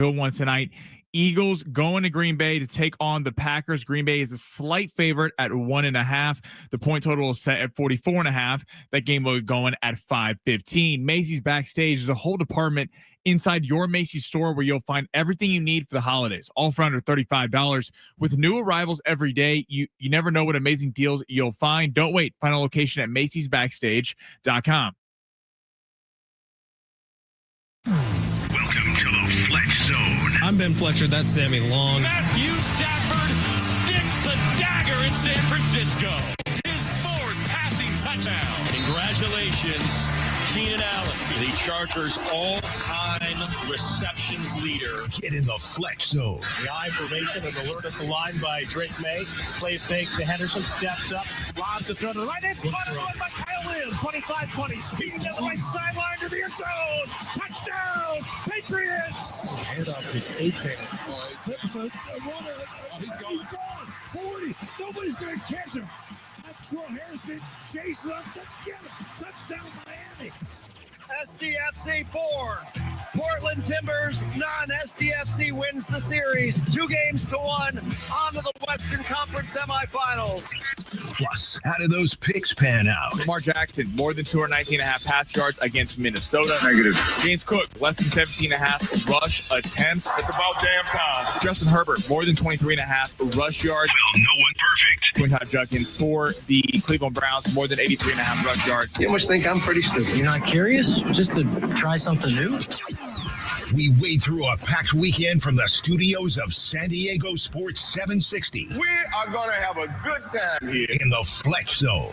Good one tonight. Eagles going to Green Bay to take on the Packers. Green Bay is a slight favorite at 1.5. The point total is set at 44.5. That game will be going at 5:15. Macy's Backstage is a whole department inside your Macy's store where you'll find everything you need for the holidays, all for under $35. With new arrivals every day, you never know what amazing deals you'll find. Don't wait. Find a location at macy'sbackstage.com. Welcome to the Fletch Zone. I'm Ben Fletcher. That's Sammy Long. Matthew Stafford sticks the dagger in San Francisco. His fourth passing touchdown. Congratulations, Keenan Allen, the Chargers' all-time receptions leader. Get in the Fletch Zone. The I formation and alert at the line by Drake May. Play fake to Henderson, steps up, lobs the throw to the right. It's caught and run by Kyle Williams. 25-20, speeding down the right sideline to the end zone. Touchdown, Patriots! Hand off to A-Chain. He's gone. 40. Nobody's going to catch him. Maxwell Harrison chasing up to get him. Touchdown, Miami. SDFC 4. Portland Timbers, non-SDFC wins the series. 2-1 on to the Western Conference semifinals. Plus, how do those picks pan out? Lamar Jackson, more than 219.5 pass yards against Minnesota. Negative. James Cook, less than 17.5 rush attempts. It's about damn time. Justin Herbert, more than 23.5 rush yards. Well, no one perfect. Quinton Judkins for the Cleveland Browns, more than 83.5 rush yards. You must think I'm pretty stupid. You're not curious? Just to try something new? We wade through a packed weekend from the studios of San Diego Sports 760 We are going to have a good time here. in the Fletch Zone.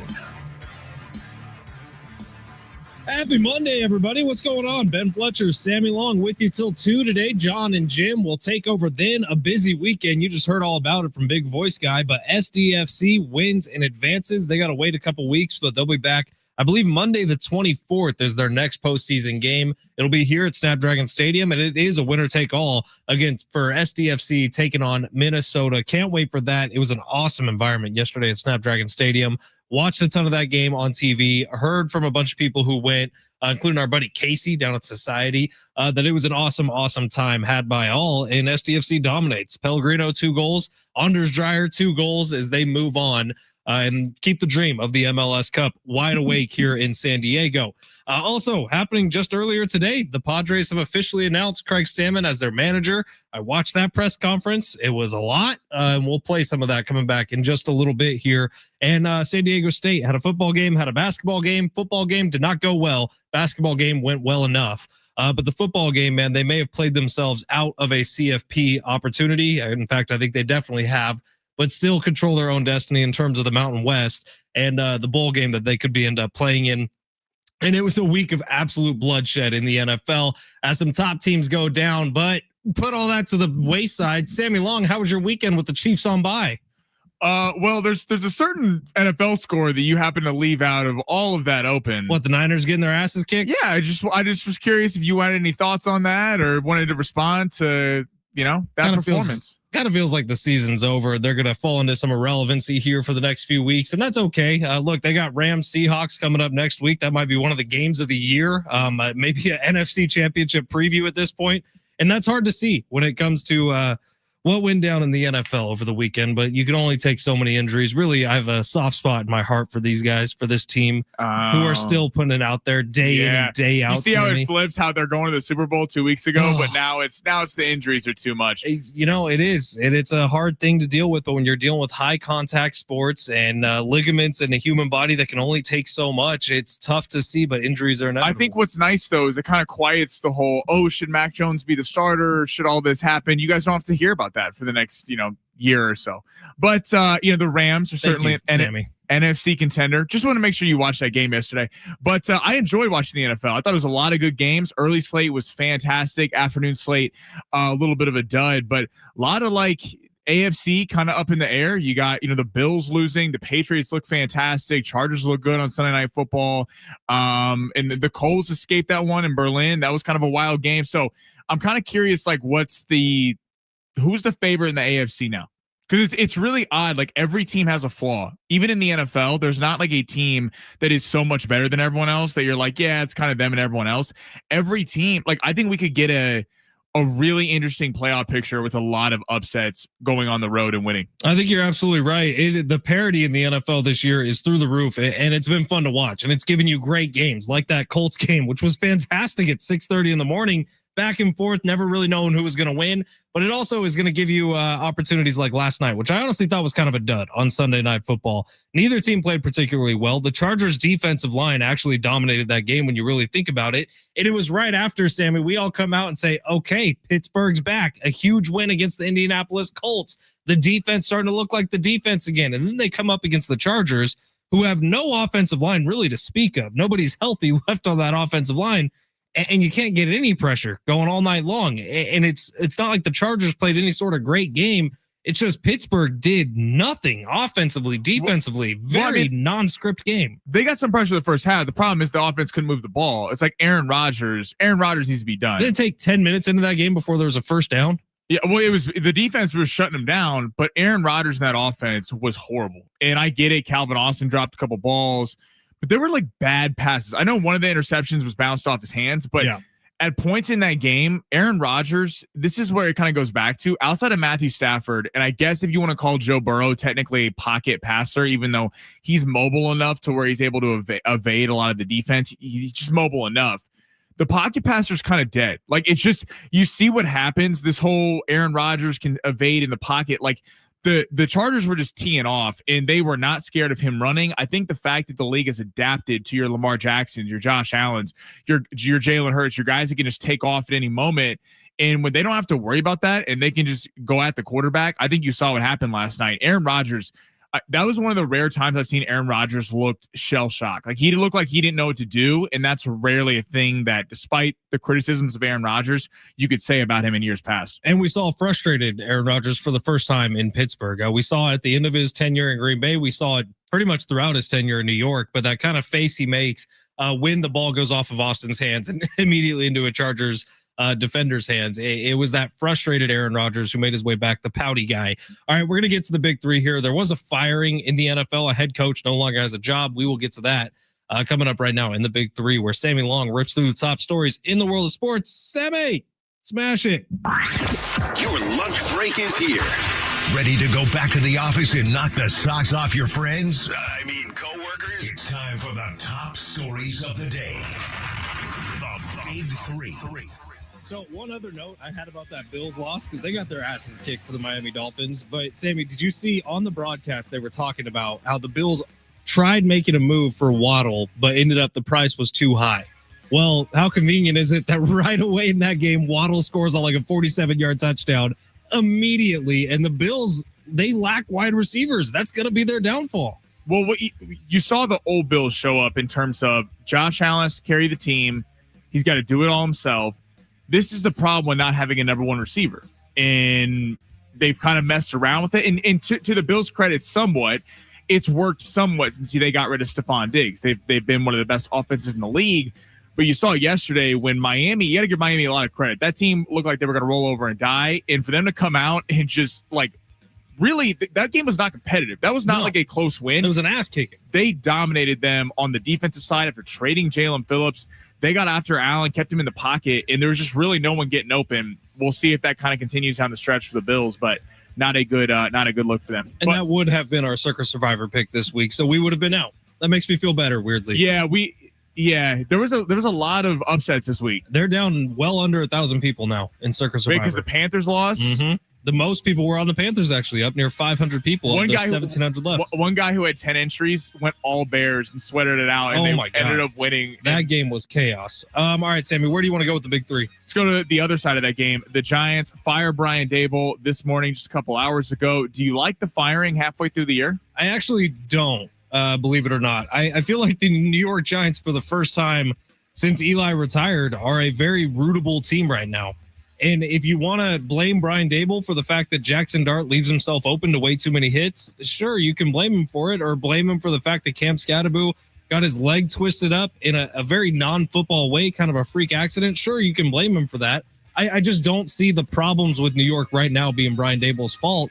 Happy Monday, everybody. What's going on? Ben Fletcher, Sammy Long with you till 2 today. John and Jim will take over then. A busy weekend. You just heard all about it from Big Voice Guy, but SDFC wins and advances. They got to wait a couple weeks, but they'll be back. I believe Monday the 24th is their next postseason game. It'll be here at Snapdragon Stadium, and it is a winner-take-all again for SDFC taking on Minnesota. Can't wait for that. It was an awesome environment yesterday at Snapdragon Stadium. Watched a ton of that game on TV. Heard from a bunch of people who went, including our buddy Casey down at Society, that it was an awesome, awesome time had by all, and SDFC dominates. Pellegrino, 2 goals. Anders Dreyer, 2 goals as they move on. And keep the dream of the MLS Cup wide awake here in San Diego. Also happening just earlier today, the Padres have officially announced Craig Stammen as their manager. I watched that press conference. It was a lot. And we'll play some of that coming back in just a little bit here. And San Diego State had a football game, had a basketball game. Football game did not go well. Basketball game went well enough. But the football game, man, they may have played themselves out of a CFP opportunity. In fact, I think they definitely have, but still control their own destiny in terms of the Mountain West and the bowl game that they could end up playing in. And it was a week of absolute bloodshed in the NFL as some top teams go down. But put all that to the wayside. Sammy Long, how was your weekend with the Chiefs on bye? Well, there's a certain NFL score that you happen to leave out of all of that open. What, the Niners getting their asses kicked? Yeah, I just was curious if you had any thoughts on that or wanted to respond to, that performance. Kind of feels like the season's over. They're going to fall into some irrelevancy here for the next few weeks, and that's okay. Look, they got Rams Seahawks coming up next week. That might be one of the games of the year. Maybe an NFC Championship preview at this point, and that's hard to see when it comes to what went down in the NFL over the weekend, but you can only take so many injuries. Really, I have a soft spot in my heart for these guys, for this team who are still putting it out there day in and day out. You see how it flips, how they're going to the Super Bowl 2 weeks ago, but now it's the injuries are too much. It is. It's a hard thing to deal with, but when you're dealing with high contact sports and ligaments in the human body that can only take so much, it's tough to see, but injuries are inevitable. I think what's nice, though, is it kind of quiets the whole, should Mac Jones be the starter? Should all this happen? You guys don't have to hear about that for the next, year or so. But, the Rams are certainly an NFC contender. Just want to make sure you watched that game yesterday. But I enjoyed watching the NFL. I thought it was a lot of good games. Early slate was fantastic. Afternoon slate, a little bit of a dud, but a lot of AFC kind of up in the air. You got, the Bills losing. The Patriots look fantastic. Chargers look good on Sunday Night Football. And the Colts escaped that one in Berlin. That was kind of a wild game. So I'm kind of curious, who's the favorite in the AFC now? Because it's really odd. Every team has a flaw. Even in the NFL, there's not a team that is so much better than everyone else that you're it's kind of them and everyone else. Every team, I think we could get a a really interesting playoff picture with a lot of upsets going on the road and winning. I think you're absolutely right. The parity in the NFL this year is through the roof, and it's been fun to watch. And it's given you great games like that Colts game, which was fantastic at 6:30 in the morning. Back and forth, never really knowing who was going to win. But it also is going to give you opportunities like last night, which I honestly thought was kind of a dud on Sunday Night Football. Neither team played particularly well. The Chargers defensive line actually dominated that game when you really think about it. And it was right after, Sammy, we all come out and say, okay, Pittsburgh's back. A huge win against the Indianapolis Colts. The defense starting to look like the defense again. And then they come up against the Chargers, who have no offensive line really to speak of. Nobody's healthy left on that offensive line. And you can't get any pressure going all night long. And it's not like the Chargers played any sort of great game. It's just Pittsburgh did nothing offensively, defensively, very non-script game. They got some pressure the first half. The problem is the offense couldn't move the ball. It's like Aaron Rodgers. Aaron Rodgers needs to be done. Did it take 10 minutes into that game before there was a first down? Yeah, well, it was the defense was shutting him down, but Aaron Rodgers in that offense was horrible. And I get it. Calvin Austin dropped a couple balls. But there were like bad passes. I know one of the interceptions was bounced off his hands, but at points in that game, Aaron Rodgers, this is where it kind of goes back to outside of Matthew Stafford. And I guess if you want to call Joe Burrow technically a pocket passer, even though he's mobile enough to where he's able to evade a lot of the defense, he's just mobile enough. The pocket passer is kind of dead. Like it's just, you see what happens. This whole Aaron Rodgers can evade in the pocket. Like the Chargers were just teeing off and they were not scared of him running. I think the fact that the league has adapted to your Lamar Jacksons, your Josh Allens, your Jalen Hurts, your guys that can just take off at any moment. And when they don't have to worry about that and they can just go at the quarterback, I think you saw what happened last night. Aaron Rodgers, that was one of the rare times I've seen Aaron Rodgers looked shell-shocked. Like he looked like he didn't know what to do. And that's rarely a thing that, despite the criticisms of Aaron Rodgers, you could say about him in years past. And we saw frustrated Aaron Rodgers for the first time in Pittsburgh. We saw it at the end of his tenure in Green Bay. We saw it pretty much throughout his tenure in New York. But that kind of face he makes when the ball goes off of Austin's hands and immediately into a Chargers defender's hands. It was that frustrated Aaron Rodgers who made his way back, the pouty guy. All right, we're going to get to the big three here. There was a firing in the NFL. A head coach no longer has a job. We will get to that coming up right now in the big three, where Sammy Long rips through the top stories in the world of sports. Sammy, smash it. Your lunch break is here. Ready to go back to the office and knock the socks off your friends? I mean, coworkers? It's time for the top stories of the day. The big three. So one other note I had about that Bills loss, because they got their asses kicked to the Miami Dolphins. But Sammy, did you see on the broadcast they were talking about how the Bills tried making a move for Waddle, but ended up the price was too high? Well, how convenient is it that right away in that game, Waddle scores on like a 47-yard touchdown immediately, and the Bills, they lack wide receivers. That's going to be their downfall. Well, what you saw the old Bills show up in terms of Josh Allen has to carry the team. He's got to do it all himself. This is the problem with not having a number one receiver. And they've kind of messed around with it. And to the Bills' credit, somewhat, it's worked somewhat since they got rid of Stephon Diggs. They've been one of the best offenses in the league. But you saw yesterday when Miami, you got to give Miami a lot of credit. That team looked like they were going to roll over and die. And for them to come out and just like, really, that game was not competitive. That was not like a close win. It was an ass kicking. They dominated them on the defensive side after trading Jalen Phillips. They got after Allen, kept him in the pocket, and there was just really no one getting open. We'll see if that kind of continues down the stretch for the Bills, but not a good look for them. And that would have been our Circus Survivor pick this week, so we would have been out. That makes me feel better, weirdly. Yeah, there was a lot of upsets this week. They're down well under 1,000 people now in Circus Survivor. Because the Panthers lost? Mm-hmm. The most people were on the Panthers, actually, up near 500 people. One guy 1,700 left. One guy who had 10 entries went all Bears and sweated it out, and they ended up winning. That game was chaos. All right, Sammy, where do you want to go with the big three? Let's go to the other side of that game. The Giants fire Brian Daboll this morning, just a couple hours ago. Do you like the firing halfway through the year? I actually don't, believe it or not. I feel like the New York Giants, for the first time since Eli retired, are a very rootable team right now. And if you want to blame Brian Daboll for the fact that Jackson Dart leaves himself open to way too many hits, sure, you can blame him for it, or blame him for the fact that Cam Scatterbo got his leg twisted up in a very non-football way, kind of a freak accident. Sure, you can blame him for that. I just don't see the problems with New York right now being Brian Daboll's fault.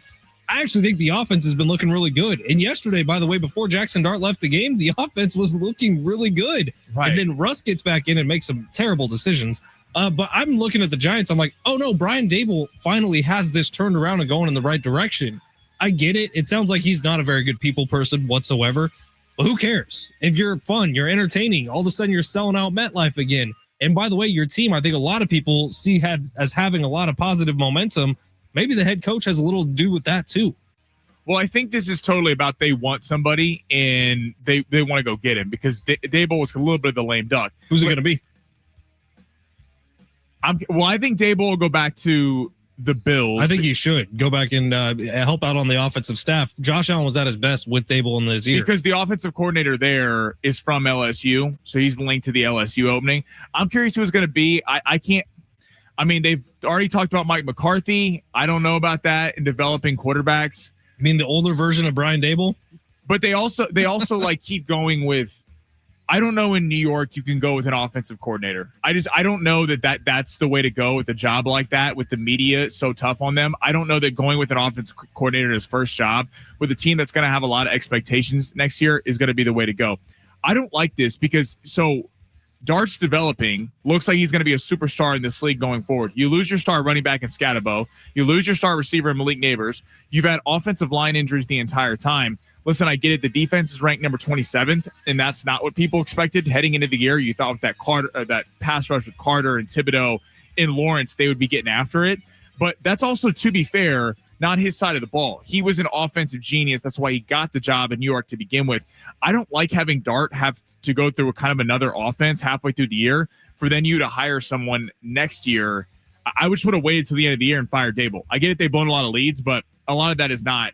I actually think the offense has been looking really good. And yesterday, by the way, before Jackson Dart left the game, the offense was looking really good. Right. And then Russ gets back in and makes some terrible decisions. But I'm looking at the Giants. I'm like, oh no, Brian Daboll finally has this turned around and going in the right direction. I get it. It sounds like he's not a very good people person whatsoever. But who cares? If you're fun, you're entertaining, all of a sudden you're selling out MetLife again. And by the way, your team, I think a lot of people see as having a lot of positive momentum. Maybe the head coach has a little to do with that too. Well, I think this is totally about they want somebody and they want to go get him because Daboll was a little bit of the lame duck. Who's it going to be? I think Daboll will go back to the Bills. I think he should go back and help out on the offensive staff. Josh Allen was at his best with Daboll in his ear. Because the offensive coordinator there is from LSU, so he's linked to the LSU opening. I'm curious who it's going to be. I can't. I mean, they've already talked about Mike McCarthy. I don't know about that in developing quarterbacks. You mean the older version of Brian Daboll? But they also like keep going with. I don't know in New York you can go with an offensive coordinator. I don't know that's the way to go with a job like that with the media so tough on them. I don't know that going with an offensive coordinator as first job with a team that's going to have a lot of expectations next year is going to be the way to go. I don't like this because Dart's developing, looks like he's going to be a superstar in this league going forward. You lose your star running back in Scatabo. You lose your star receiver in Malik Neighbors. You've had offensive line injuries the entire time. Listen, I get it. The defense is ranked number 27th, and that's not what people expected heading into the year. You thought with that pass rush with Carter and Thibodeau in Lawrence, they would be getting after it. But that's also, to be fair, not his side of the ball. He was an offensive genius. That's why he got the job in New York to begin with. I don't like having Dart have to go through a kind of another offense halfway through the year for then you to hire someone next year. I would just would have waited till the end of the year and fired Daboll. I get it. They've blown a lot of leads, but a lot of that is not.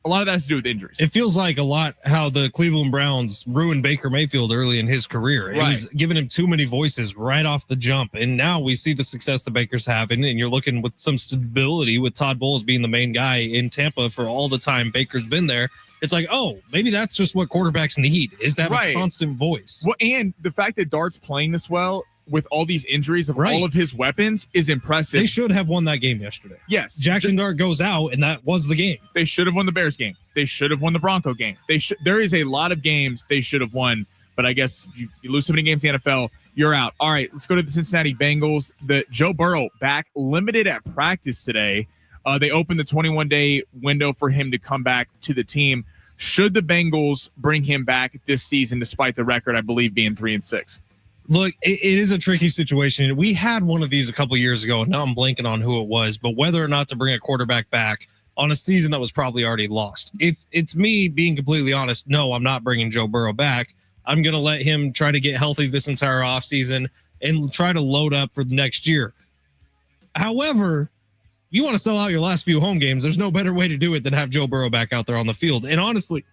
A lot of that has to do with injuries. It feels like a lot how the Cleveland Browns ruined Baker Mayfield early in his career. It was giving him too many voices right off the jump. And now we see the success the Bakers have. And you're looking with some stability with Todd Bowles being the main guy in Tampa for all the time Baker's been there. It's like, oh, maybe that's just what quarterbacks need is to have a constant voice. Well, and the fact that Dart's playing this well with all these injuries of all of his weapons is impressive. They should have won that game yesterday. Yes. Jackson Dart goes out, and that was the game. They should have won the Bears game. They should have won the Bronco game. There is a lot of games they should have won, but I guess if you lose so many games in the NFL, you're out. All right, let's go to the Cincinnati Bengals. The Joe Burrow back limited at practice today. They opened the 21-day window for him to come back to the team. Should the Bengals bring him back this season, despite the record, I believe, being 3-6? Look, it is a tricky situation. We had one of these a couple years ago, and now I'm blanking on who it was, but whether or not to bring a quarterback back on a season that was probably already lost. If it's me being completely honest, no, I'm not bringing Joe Burrow back. I'm going to let him try to get healthy this entire offseason and try to load up for the next year. However, you want to sell out your last few home games, there's no better way to do it than have Joe Burrow back out there on the field. And honestly,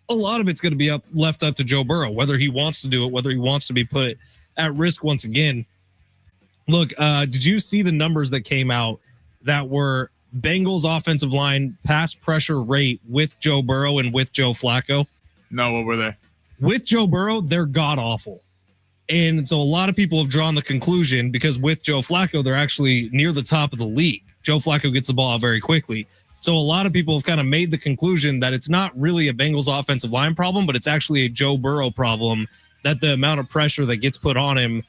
a lot of it's going to be left up to Joe Burrow, whether he wants to do it, whether he wants to be put at risk once again. Look, did you see the numbers that came out that were Bengals offensive line pass pressure rate with Joe Burrow and with Joe Flacco? No, what were they? With Joe Burrow, they're god awful. And so a lot of people have drawn the conclusion because with Joe Flacco, they're actually near the top of the league. Joe Flacco gets the ball out very quickly. So a lot of people have kind of made the conclusion that it's not really a Bengals offensive line problem, but it's actually a Joe Burrow problem, that the amount of pressure that gets put on him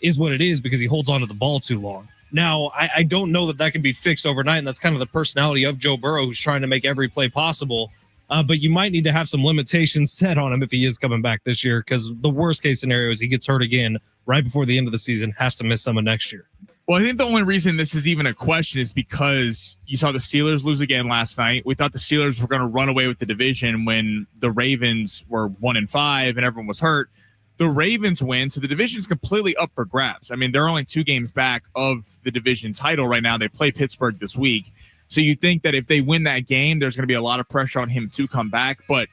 is what it is because he holds onto the ball too long. Now, I don't know that can be fixed overnight, and that's kind of the personality of Joe Burrow, who's trying to make every play possible. But you might need to have some limitations set on him if he is coming back this year, because the worst case scenario is he gets hurt again right before the end of the season, has to miss some of next year. Well, I think the only reason this is even a question is because you saw the Steelers lose again last night. We thought the Steelers were going to run away with the division when the Ravens were 1-5 and everyone was hurt. The Ravens win, so the division's completely up for grabs. I mean, they're only 2 games back of the division title right now. They play Pittsburgh this week. So you think that if they win that game, there's going to be a lot of pressure on him to come back. But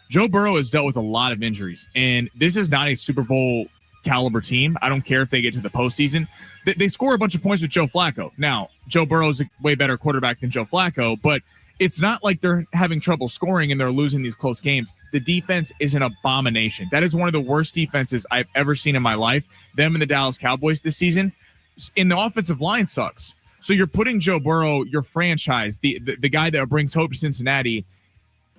Joe Burrow has dealt with a lot of injuries, and this is not a Super Bowl caliber team. I don't care if they get to the postseason. They score a bunch of points with Joe Flacco. Now, Joe Burrow is a way better quarterback than Joe Flacco, but it's not like they're having trouble scoring and they're losing these close games. The defense is an abomination. That is one of the worst defenses I've ever seen in my life. Them and the Dallas Cowboys this season. And the offensive line sucks. So you're putting Joe Burrow, your franchise, the guy that brings hope to Cincinnati,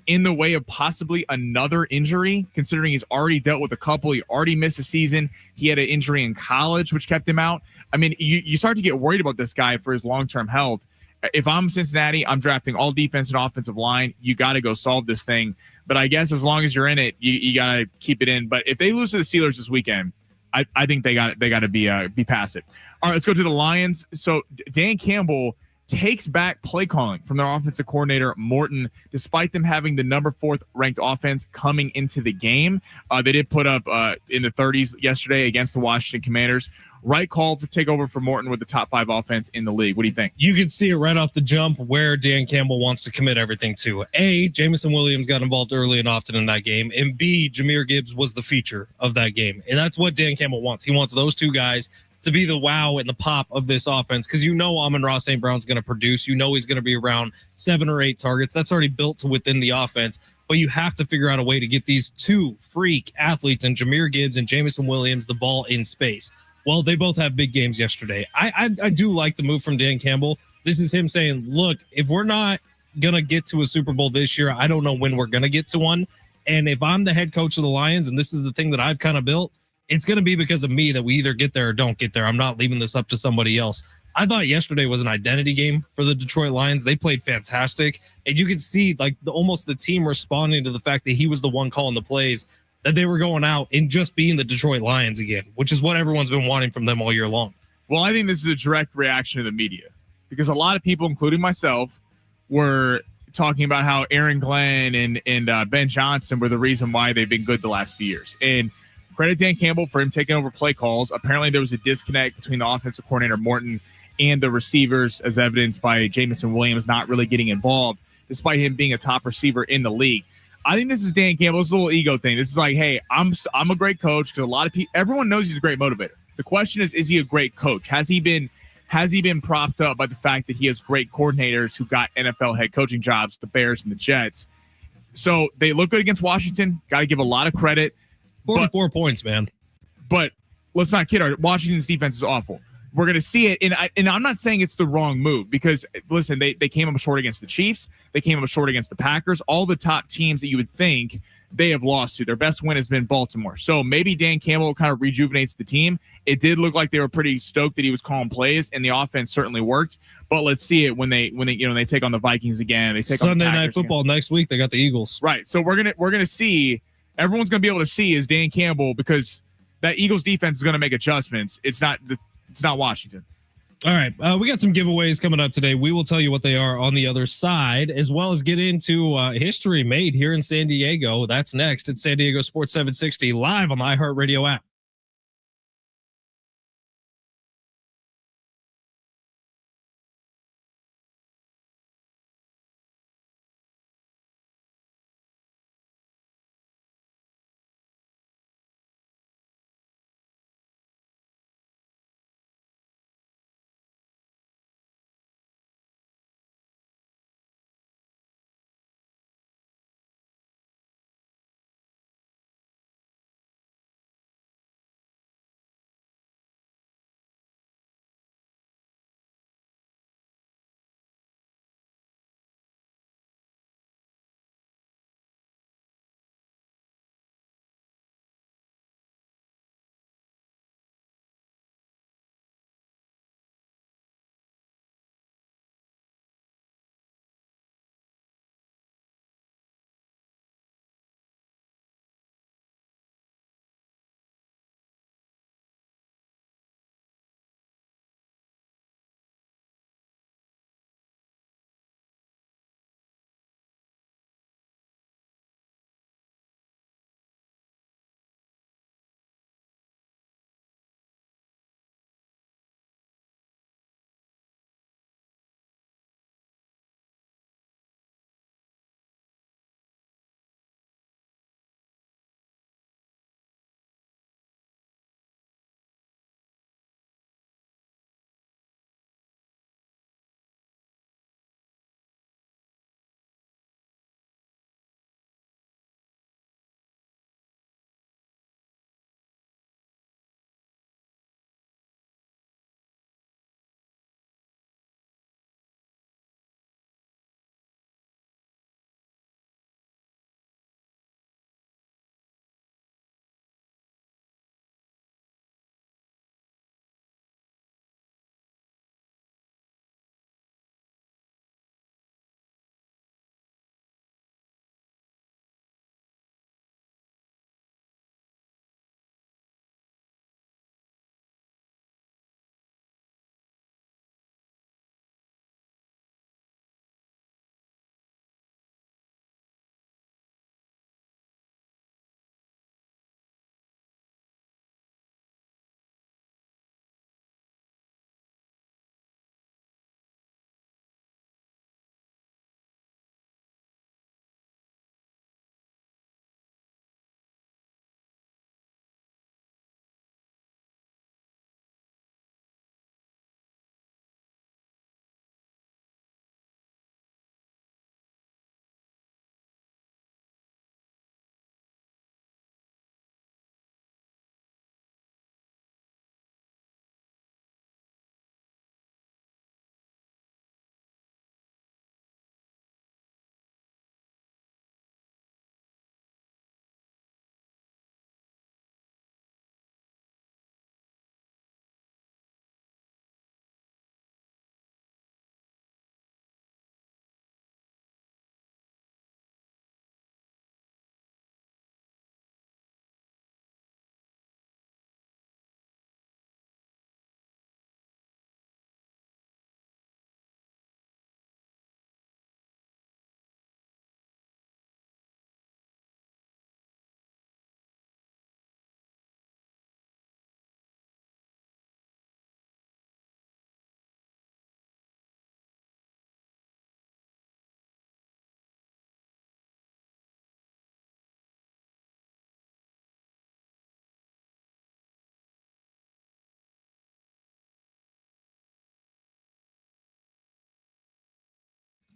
in the way of possibly another injury, considering he's already dealt with a couple. He already missed a season. He had an injury in college, which kept him out. I mean, you start to get worried about this guy for his long-term health. If I'm Cincinnati, I'm drafting all defense and offensive line. You got to go solve this thing. But I guess as long as you're in it, you got to keep it in. But if they lose to the Steelers this weekend, I think they got to be passive. All right, let's go to the Lions. So Dan Campbell takes back play calling from their offensive coordinator, Morton, despite them having the number 4th ranked offense coming into the game. They did put up in the 30s yesterday against the Washington Commanders. Right call for takeover for Morton with the top 5 offense in the league. What do you think? You could see it right off the jump where Dan Campbell wants to commit everything to. A, Jamison Williams got involved early and often in that game. And B, Jahmyr Gibbs was the feature of that game. And that's what Dan Campbell wants. He wants those two guys to be the wow and the pop of this offense, because Amon-Ra St. Brown's going to produce. He's going to be around 7 or 8 targets. That's already built to within the offense. But you have to figure out a way to get these two freak athletes and Jahmyr Gibbs and Jamison Williams the ball in space. Well, they both have big games yesterday. I do like the move from Dan Campbell. This is him saying, look, if we're not going to get to a Super Bowl this year, I don't know when we're going to get to one. And if I'm the head coach of the Lions, and this is the thing that I've kind of built, it's going to be because of me that we either get there or don't get there. I'm not leaving this up to somebody else. I thought yesterday was an identity game for the Detroit Lions. They played fantastic. And you could see almost the team responding to the fact that he was the one calling the plays, that they were going out and just being the Detroit Lions again, which is what everyone's been wanting from them all year long. Well, I think this is a direct reaction to the media, because a lot of people, including myself, were talking about how Aaron Glenn and Ben Johnson were the reason why they've been good the last few years. And credit Dan Campbell for him taking over play calls. Apparently there was a disconnect between the offensive coordinator Morton and the receivers, as evidenced by Jamison Williams not really getting involved, despite him being a top receiver in the league. I think this is Dan Campbell. This is a little ego thing. This is like, hey, I'm a great coach, because a lot of people, everyone knows he's a great motivator. The question is he a great coach? Has he been propped up by the fact that he has great coordinators who got NFL head coaching jobs, the Bears and the Jets? So they look good against Washington. Got to give a lot of credit. 44 points, man. But let's not kid ourselves. Washington's defense is awful. We're going to see it. And I'm not saying it's the wrong move, because, listen, they came up short against the Chiefs. They came up short against the Packers. All the top teams that you would think they have lost to. Their best win has been Baltimore. So maybe Dan Campbell kind of rejuvenates the team. It did look like they were pretty stoked that he was calling plays, and the offense certainly worked. But let's see it when they they take on the Vikings again. They take Sunday on the Night Football again. Next week. They got the Eagles. Right. So we're gonna see. Everyone's going to be able to see is Dan Campbell, because that Eagles defense is going to make adjustments. It's not Washington. All right. We got some giveaways coming up today. We will tell you what they are on the other side, as well as get into history made here in San Diego. That's next at San Diego Sports 760 live on the iHeartRadio app.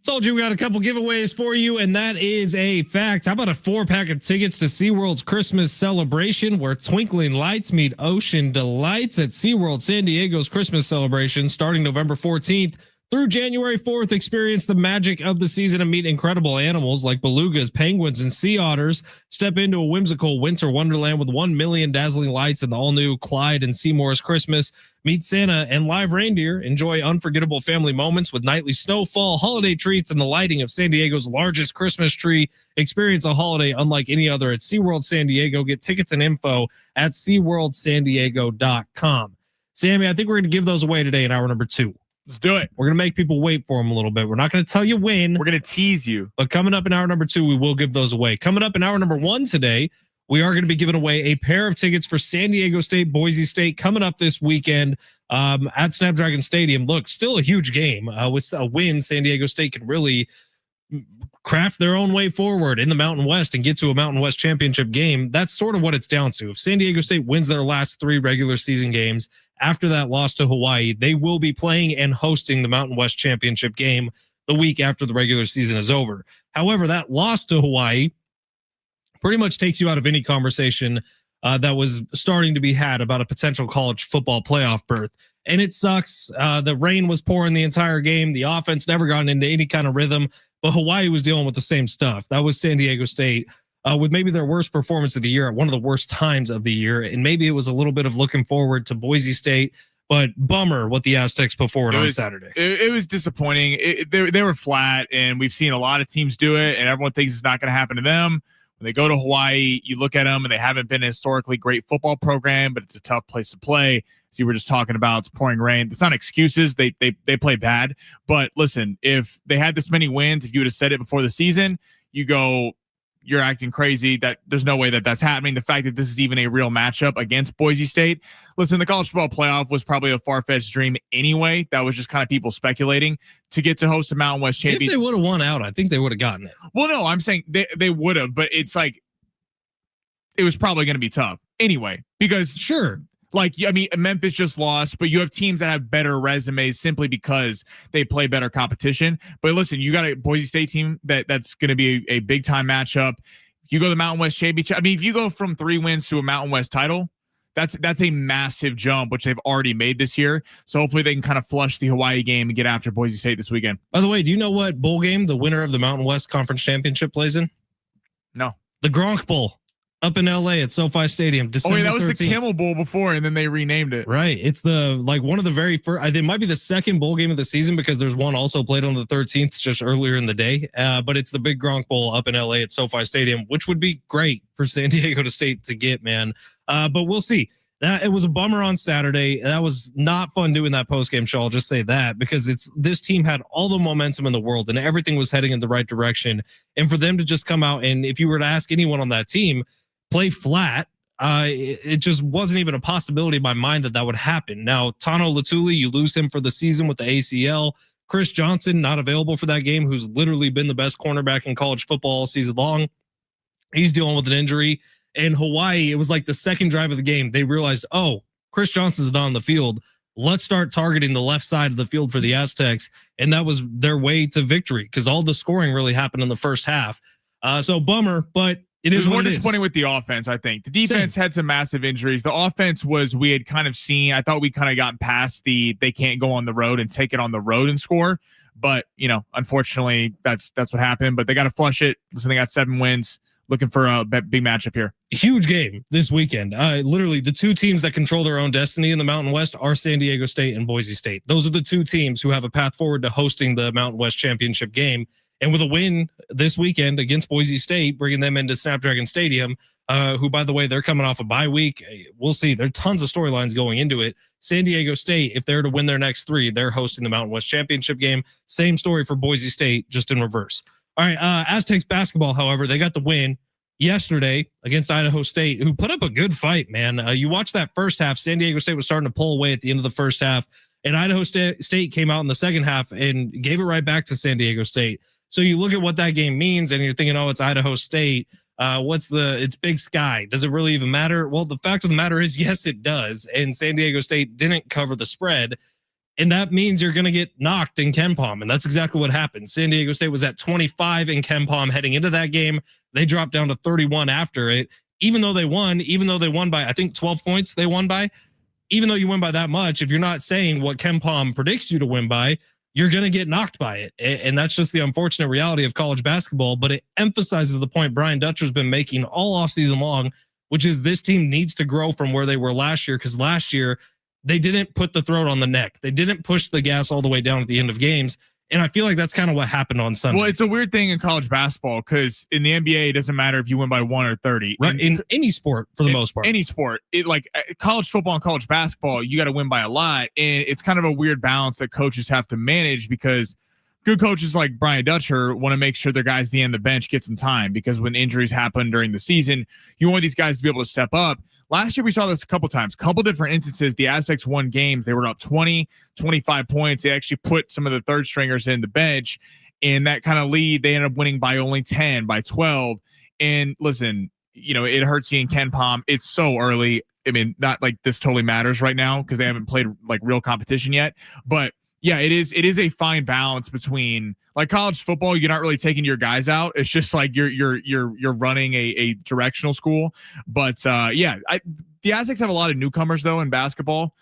Told you we got a couple giveaways for you, and that is a fact. How about a 4-pack of tickets to SeaWorld's Christmas celebration, where twinkling lights meet ocean delights at SeaWorld San Diego's Christmas celebration starting November 14th through January 4th. Experience the magic of the season and meet incredible animals like belugas, penguins, and sea otters. Step into a whimsical winter wonderland with 1 million dazzling lights and the all-new Clyde and Seymour's Christmas. Meet Santa and live reindeer. Enjoy unforgettable family moments with nightly snowfall, holiday treats, and the lighting of San Diego's largest Christmas tree. Experience a holiday unlike any other at SeaWorld San Diego. Get tickets and info at SeaWorldSanDiego.com. Sammy, I think we're going to give those away today in hour number 2. Let's do it. We're going to make people wait for them a little bit. We're not going to tell you when. We're going to tease you. But coming up in hour number 2, we will give those away. Coming up in hour number 1 today, we are going to be giving away a pair of tickets for San Diego State, Boise State coming up this weekend at Snapdragon Stadium. Look, still a huge game. With a win, San Diego State can really craft their own way forward in the Mountain West and get to a Mountain West championship game. That's sort of what it's down to. If San Diego State wins their last 3 regular season games after that loss to Hawaii, they will be playing and hosting the Mountain West championship game the week after the regular season is over. However, that loss to Hawaii pretty much takes you out of any conversation that was starting to be had about a potential college football playoff berth. And it sucks. The rain was pouring the entire game. The offense never gotten into any kind of rhythm, but Hawaii was dealing with the same stuff. That was San Diego State with maybe their worst performance of the year at one of the worst times of the year. And maybe it was a little bit of looking forward to Boise State, but bummer what the Aztecs put forward on Saturday. It was disappointing. They were flat, and we've seen a lot of teams do it, and everyone thinks it's not going to happen to them. When they go to Hawaii, you look at them, and they haven't been a historically great football program, but it's a tough place to play. So you were just talking about it's pouring rain. It's not excuses. They play bad. But listen, if they had this many wins, if you would have said it before the season, you go, you're acting crazy. That there's no way that that's happening. The fact that this is even a real matchup against Boise State. Listen, the college football playoff was probably a far-fetched dream anyway. That was just kind of people speculating to get to host a Mountain West championship. If they would have won out, I think they would have gotten it. Well, no, I'm saying they would have, but it's like it was probably going to be tough anyway because sure. Like, I mean, Memphis just lost, but you have teams that have better resumes simply because they play better competition. But listen, you got a Boise State team that's going to be a big time matchup. You go to the Mountain West championship. I mean, if you go from 3 wins to a Mountain West title, that's a massive jump, which they've already made this year. So hopefully they can kind of flush the Hawaii game and get after Boise State this weekend. By the way, do you know what bowl game the winner of the Mountain West Conference Championship plays in? No. The Gronk Bowl. Up in LA at SoFi Stadium, December 13th. Oh, yeah, that was the Kimmel Bowl before, and then they renamed it. Right. It's one of the very first. It might be the second bowl game of the season because there's one also played on the 13th just earlier in the day. But it's the big Gronk Bowl up in LA at SoFi Stadium, which would be great for San Diego State to get, man. But we'll see. It was a bummer on Saturday. That was not fun doing that post-game show. I'll just say that because this team had all the momentum in the world and everything was heading in the right direction. And for them to just come out and if you were to ask anyone on that team, play flat, it just wasn't even a possibility in my mind that would happen. Now, Tano Latuli, you lose him for the season with the ACL. Chris Johnson, not available for that game, who's literally been the best cornerback in college football all season long. He's dealing with an injury. And Hawaii, it was like the second drive of the game. They realized, oh, Chris Johnson's not on the field. Let's start targeting the left side of the field for the Aztecs. And that was their way to victory because all the scoring really happened in the first half. So bummer, but it was more disappointing with the offense, I think. The defense had some massive injuries. The offense we had kind of seen. I thought we kind of gotten past they can't go on the road and take it on the road and score. But, unfortunately, that's what happened. But they got to flush it. Listen, they got 7 wins. Looking for a big matchup here. Huge game this weekend. Literally, the 2 teams that control their own destiny in the Mountain West are San Diego State and Boise State. Those are the 2 teams who have a path forward to hosting the Mountain West championship game. And with a win this weekend against Boise State, bringing them into Snapdragon Stadium, who, by the way, they're coming off a bye week. We'll see. There are tons of storylines going into it. San Diego State, if they're to win their next 3, they're hosting the Mountain West championship game. Same story for Boise State, just in reverse. All right, Aztecs basketball, however, they got the win yesterday against Idaho State, who put up a good fight, man. You watch that first half, San Diego State was starting to pull away at the end of the first half, and Idaho State came out in the second half and gave it right back to San Diego State. So you look at what that game means and you're thinking, oh, it's Idaho State. It's Big Sky. Does it really even matter? Well, the fact of the matter is, yes, it does. And San Diego State didn't cover the spread. And that means you're going to get knocked in KenPom. And that's exactly what happened. San Diego State was at 25 in KenPom heading into that game. They dropped down to 31 after it. Even though they won by, I think 12 points they won by, even though you win by that much, if you're not saying what KenPom predicts you to win by, you're going to get knocked by it. And that's just the unfortunate reality of college basketball. But it emphasizes the point Brian Dutcher's been making all offseason long, which is this team needs to grow from where they were last year. Because last year, they didn't put the throat on the neck. They didn't push the gas all the way down at the end of games. And I feel like that's kind of what happened on Sunday. Well, it's a weird thing in college basketball because in the NBA, it doesn't matter if you win by 1 or 30. Right. In any sport, for the most part. Any sport. Like college football and college basketball, you got to win by a lot. And it's kind of a weird balance that coaches have to manage because good coaches like Brian Dutcher want to make sure their guys at the end of the bench get some time because when injuries happen during the season, you want these guys to be able to step up. Last year, we saw this a couple times, couple different instances. The Aztecs won games. They were up 20, 25 points. They actually put some of the third stringers in the bench and that kind of lead. They ended up winning by only 10, by 12. And listen, it hurts seeing KenPom. It's so early. I mean, not like this totally matters right now because they haven't played like real competition yet, but yeah, it is a fine balance between like college football. You're not really taking your guys out. It's just like you're running a directional school. But the Aztecs have a lot of newcomers though in basketball.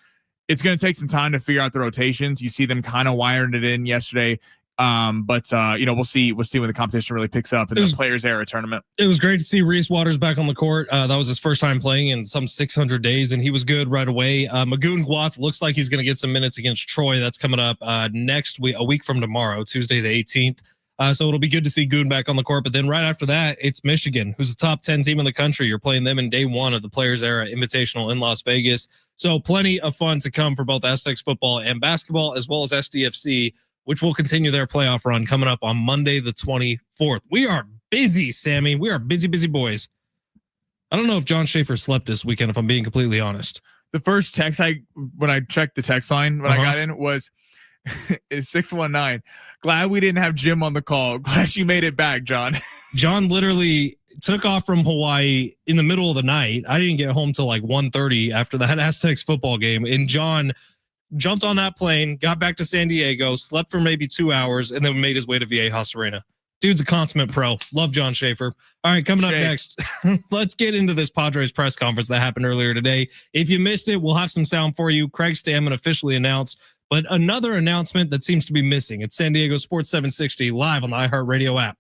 It's going to take some time to figure out the rotations. You see them kind of wiring it in yesterday. We'll see when the competition really picks up in the Players Era tournament. It was great to see Reese Waters back on the court. That was his first time playing in some 600 days, and he was good right away. Magoon Guath looks like he's going to get some minutes against Troy. That's coming up next week, a week from tomorrow, Tuesday the 18th. So it'll be good to see Goon back on the court. But then right after that, it's Michigan, who's a top 10 team in the country. You're playing them in day one of the Players Era Invitational in Las Vegas. So plenty of fun to come for both Aztecs football and basketball, as well as SDFC, which will continue their playoff run coming up on Monday, the 24th. We are busy, Sammy. We are busy boys. I don't know if John Schaefer slept this weekend, if I'm being completely honest. The first text when I checked the text line when I got in was it's 619. Glad we didn't have Jim on the call. Glad you made it back, John. John literally took off from Hawaii in the middle of the night. I didn't get home till like 1:30 after that Aztecs football game. And John jumped on that plane, got back to San Diego, slept for maybe 2 hours, and then made his way to Viejas Arena. Dude's a consummate pro. Love John Schaefer. All right, coming up next, let's get into this Padres press conference that happened earlier today. If you missed it, we'll have some sound for you. Craig Stammen officially announced, but another announcement that seems to be missing. It's San Diego Sports 760 live on the iHeartRadio app.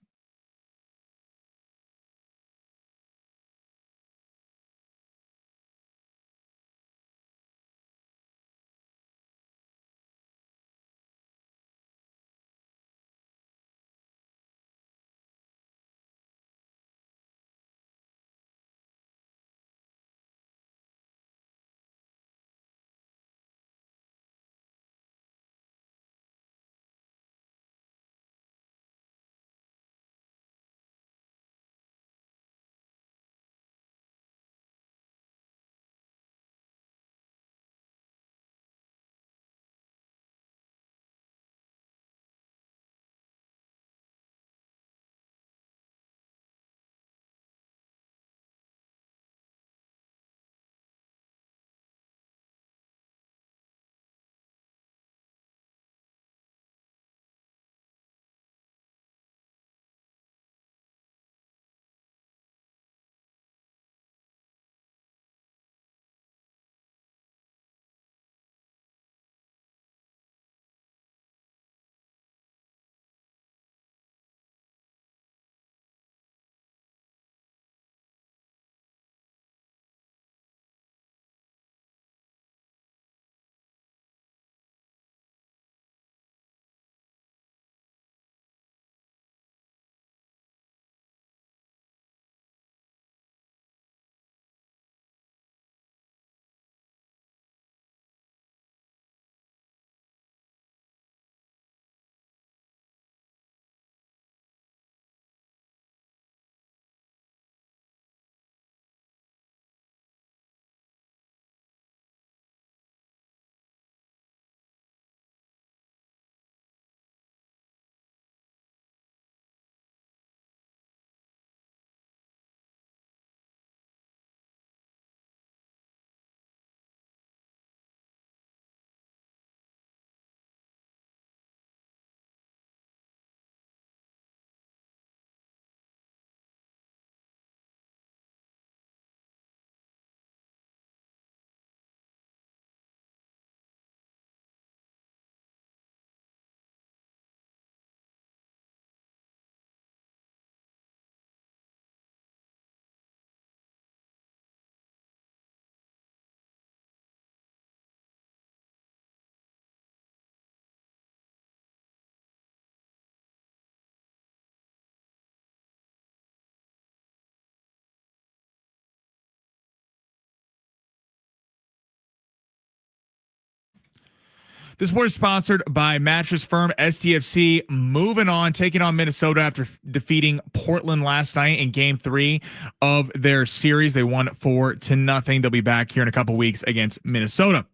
This sport is sponsored by mattress firm SDFC. Moving on, taking on Minnesota after defeating Portland last night in Game 3 of their series. They won 4-0. They'll be back here in a couple weeks against Minnesota.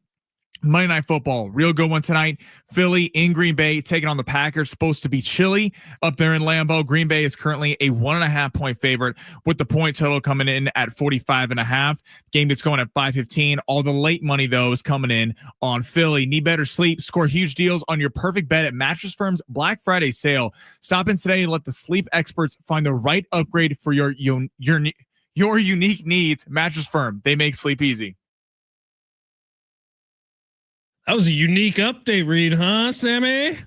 Monday Night Football, real good one tonight. Philly in Green Bay taking on the Packers. Supposed to be chilly up there in Lambeau. Green Bay is currently a 1.5 point favorite with the point total coming in at 45.5. Game gets going at 5:15. All the late money though is coming in on Philly. Need better sleep? Score huge deals on your perfect bed at Mattress Firm's Black Friday sale. Stop in today and let the sleep experts find the right upgrade for your unique needs. Mattress Firm, they make sleep easy. That was a unique update read, huh, Sammy?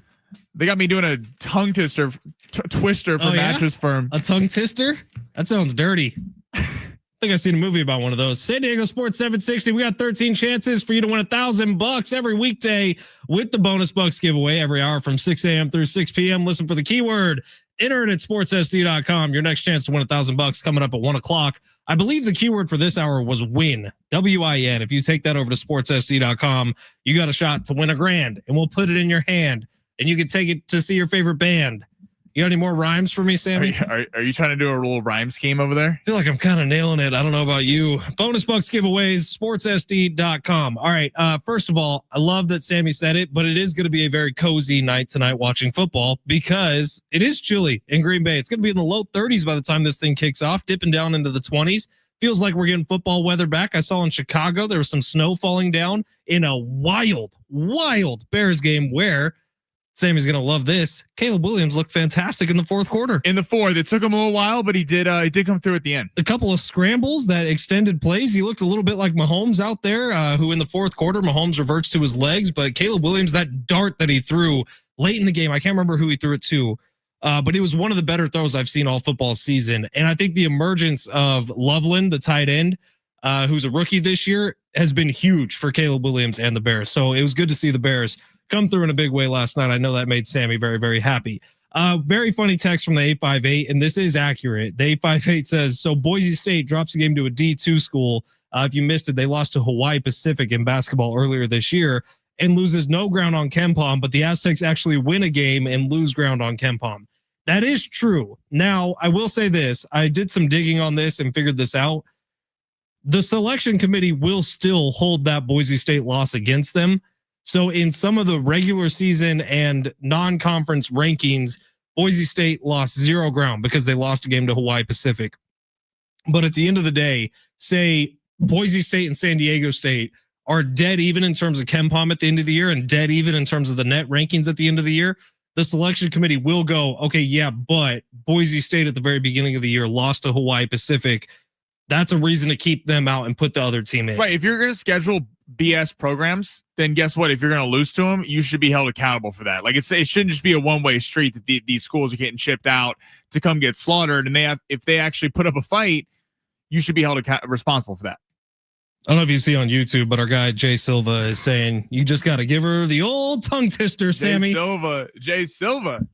They got me doing a tongue twister for Mattress Firm. A tongue twister? That sounds dirty. I think I've seen a movie about one of those. San Diego Sports 760. We got 13 chances for you to win $1,000 every weekday with the bonus bucks giveaway every hour from 6 a.m. through 6 p.m. Listen for the keyword. Enter it at sportssd.com. Your next chance to win $1,000 coming up at 1 o'clock. I believe the keyword for this hour was win, W-I-N. If you take that over to sportssd.com, you got a shot to win $1,000 and we'll put it in your hand and you can take it to see your favorite band. You got any more rhymes for me, Sammy? Are you trying to do a little rhyme scheme over there? I feel like I'm kind of nailing it. I don't know about you. Bonus bucks giveaways, sportssd.com. All right. First of all, I love that Sammy said it, but it is going to be a very cozy night tonight watching football because it is chilly in Green Bay. It's going to be in the low 30s by the time this thing kicks off, dipping down into the 20s. Feels like we're getting football weather back. I saw in Chicago, there was some snow falling down in a wild Bears game where Sammy's going to love this. Caleb Williams looked fantastic in the fourth quarter. In the fourth, it took him a little while, but he did come through at the end. A couple of scrambles that extended plays. He looked a little bit like Mahomes out there, who in the fourth quarter, Mahomes reverts to his legs, but Caleb Williams, that dart that he threw late in the game, I can't remember who he threw it to, but it was one of the better throws I've seen all football season. And I think the emergence of Loveland, the tight end, who's a rookie this year, has been huge for Caleb Williams and the Bears. So it was good to see the Bears come through in a big way last night. I know that made Sammy very, very happy. Very funny text from the 858, and this is accurate. The 858 says, so Boise State drops the game to a D2 school. If you missed it, they lost to Hawaii Pacific in basketball earlier this year and loses no ground on KenPom, but the Aztecs actually win a game and lose ground on KenPom. That is true. Now, I will say this. I did some digging on this and figured this out. The selection committee will still hold that Boise State loss against them. So in some of the regular season and non-conference rankings, Boise State lost 0 ground because they lost a game to Hawaii Pacific. But at the end of the day, say Boise State and San Diego State are dead even in terms of KenPom at the end of the year and dead even in terms of the net rankings at the end of the year. The selection committee will go, okay, yeah, but Boise State at the very beginning of the year lost to Hawaii Pacific. That's a reason to keep them out and put the other team in. Right. If you're going to schedule BS programs, then guess what? If you're going to lose to them, you should be held accountable for that. Like it shouldn't just be a one-way street that these schools are getting shipped out to come get slaughtered. And if they actually put up a fight, you should be held responsible for that. I don't know if you see on YouTube, but our guy Jay Silva is saying you just got to give her the old tongue twister, Sammy. Jay Silva.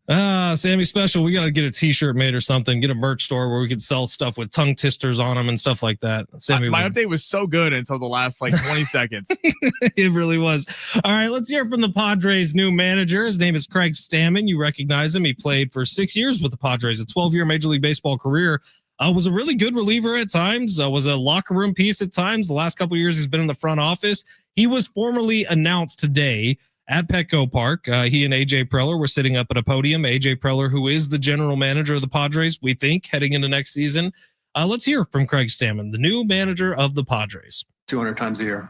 Sammy special. We got to get a T-shirt made or something. Get a merch store where we could sell stuff with tongue twisters on them and stuff like that. Sammy, my update was so good until the last 20 seconds. It really was. All right, let's hear from the Padres' new manager. His name is Craig Stammen. You recognize him. He played for 6 years with the Padres, a 12-year Major League Baseball career. Was a really good reliever at times, was a locker room piece at times. The last couple of years he's been in the front office. He was formally announced today at Petco Park. He and AJ Preller were sitting up at a podium. AJ Preller, who is the general manager of the Padres, we think, heading into next season. Let's hear from Craig Stammen, the new manager of the Padres. 200 times a year.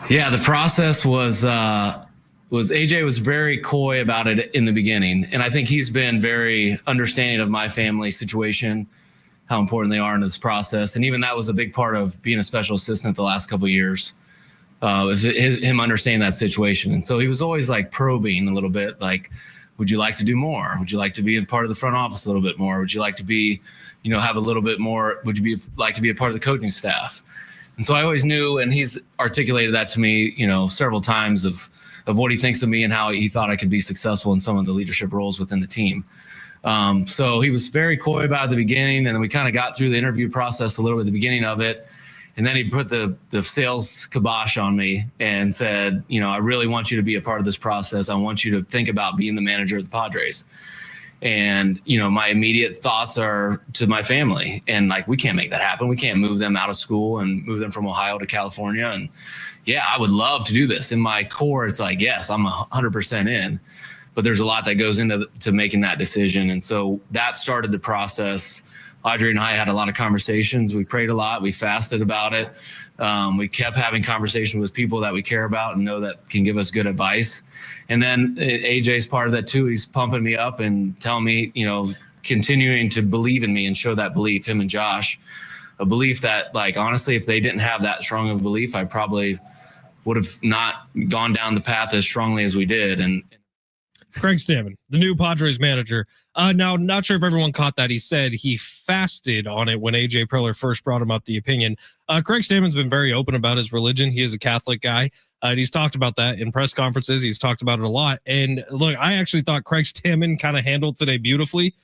Yeah, the process was AJ was very coy about it in the beginning. And I think he's been very understanding of my family situation, how important they are in this process. And even that was a big part of being a special assistant the last couple of years, was him understanding that situation. And so he was always probing a little bit, would you like to do more? Would you like to be a part of the front office a little bit more? Would you like to be, have a little bit more? Would you like to be a part of the coaching staff? And so I always knew, and he's articulated that to me, several times of what he thinks of me and how he thought I could be successful in some of the leadership roles within the team. So he was very coy about it at the beginning, and then we kind of got through the interview process a little bit at the beginning of it. And then he put the sales kibosh on me and said, I really want you to be a part of this process. I want you to think about being the manager of the Padres. And, my immediate thoughts are to my family. And like, we can't make that happen. We can't move them out of school and move them from Ohio to California. And yeah, I would love to do this. In my core, it's like, yes, I'm 100% in. But there's a lot that goes into making that decision. And so that started the process. Audrey and I had a lot of conversations. We prayed a lot. We fasted about it. We kept having conversations with people that we care about and know that can give us good advice. And then AJ's part of that too. He's pumping me up and telling me, continuing to believe in me and show that belief, him and Josh, a belief that, like, honestly, if they didn't have that strong of a belief, I probably would have not gone down the path as strongly as we did. And Craig Stammen, the new Padres manager. Now, not sure if everyone caught that. He said he fasted on it when AJ Preller first brought him up the opinion. Craig Stammen's been very open about his religion. He is a Catholic guy. And he's talked about that in press conferences. He's talked about it a lot. And look, I actually thought Craig Stammen kind of handled today beautifully.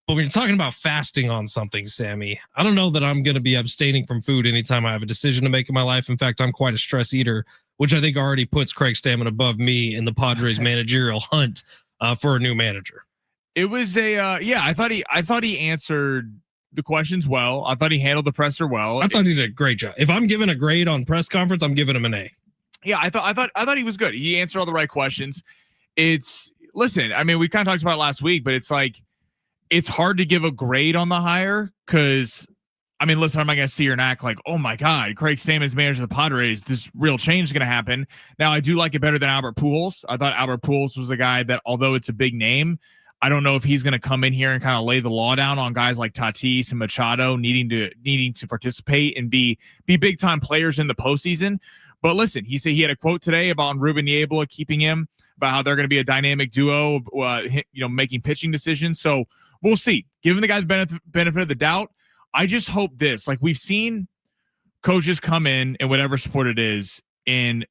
But when you're talking about fasting on something, Sammy, I don't know that I'm going to be abstaining from food anytime I have a decision to make in my life. In fact, I'm quite a stress eater, which I think already puts Craig Stammen above me in the Padres managerial hunt for a new manager. It was I thought he answered the questions well. I thought he handled the presser well. I thought he did a great job. If I'm giving a grade on press conference, I'm giving him an A. Yeah, I thought he was good. He answered all the right questions. Listen, I mean, we kind of talked about it last week, but it's like, it's hard to give a grade on the hire because, I mean, listen, I'm not going to sit here and act like, oh my God, Craig Stammen's manager of the Padres, this real change is going to happen. Now, I do like it better than Albert Pujols. I thought Albert Pujols was a guy that, although it's a big name, I don't know if he's going to come in here and kind of lay the law down on guys like Tatis and Machado needing to participate and be big time players in the postseason. But listen, he said he had a quote today about Ruben Niebla keeping him, about how they're going to be a dynamic duo, making pitching decisions. So we'll see. Giving the guys benefit of the doubt, I just hope this. Like, we've seen coaches come in whatever sport it is, and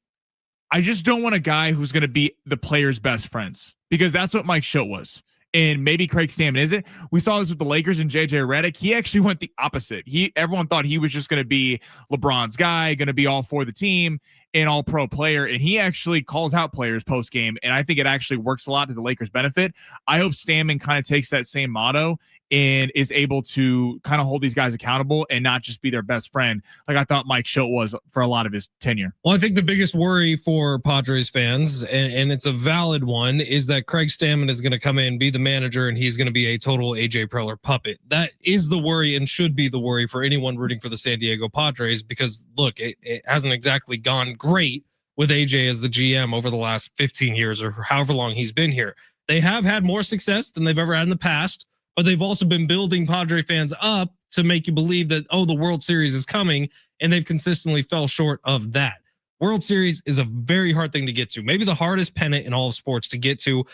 I just don't want a guy who's going to be the player's best friends, because that's what Mike Schilt was. And maybe Craig Stammen is it. We saw this with the Lakers and JJ Redick. He actually went the opposite. Everyone thought he was just going to be LeBron's guy, going to be all for the team, an all-pro player, and he actually calls out players post-game, and I think it actually works a lot to the Lakers' benefit. I hope Stammen kind of takes that same motto and is able to kind of hold these guys accountable and not just be their best friend like I thought Mike Schilt was for a lot of his tenure. Well, I think the biggest worry for Padres fans, and it's a valid one, is that Craig Stammen is going to come in, be the manager, and he's going to be a total AJ Preller puppet. That is the worry and should be the worry for anyone rooting for the San Diego Padres, because, look, it hasn't exactly gone great with AJ as the GM over the last 15 years or however long he's been here. They have had more success than they've ever had in the past, but they've also been building Padre fans up to make you believe that, oh, the World Series is coming, and they've consistently fell short of that. World Series is a very hard thing to get to, maybe the hardest pennant in all of sports to get to,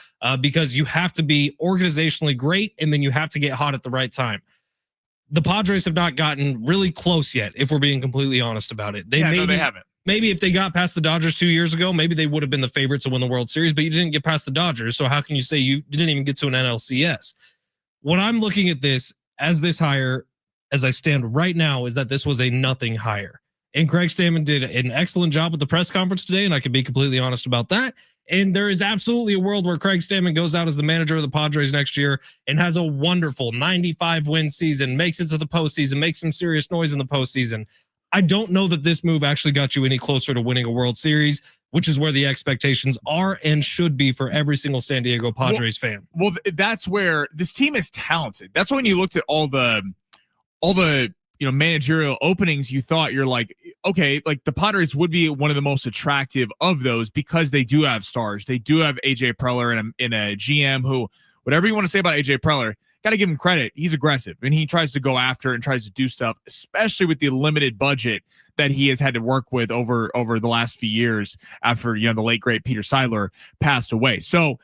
because you have to be organizationally great, and then you have to get hot at the right time. The Padres have not gotten really close yet, if we're being completely honest about it. They haven't. Maybe if they got past the Dodgers 2 years ago, maybe they would have been the favorites to win the World Series, but you didn't get past the Dodgers, so how can you say you didn't even get to an NLCS? What I'm looking at this as this hire, as I stand right now, is that this was a nothing hire. And Craig Stammen did an excellent job at the press conference today, and I can be completely honest about that. And there is absolutely a world where Craig Stammen goes out as the manager of the Padres next year and has a wonderful 95-win season, makes it to the postseason, makes some serious noise in the postseason. I don't know that this move actually got you any closer to winning a World Series, which is where the expectations are and should be for every single San Diego Padres fan. Well, that's where this team is talented. That's when you looked at all the managerial openings, you thought, you're like, okay, like the Padres would be one of the most attractive of those because they do have stars. They do have AJ Preller and a GM who, whatever you want to say about AJ Preller, got to give him credit. He's aggressive and he tries to go after and tries to do stuff, especially with the limited budget that he has had to work with over the last few years after, the late great Peter Seidler passed away. So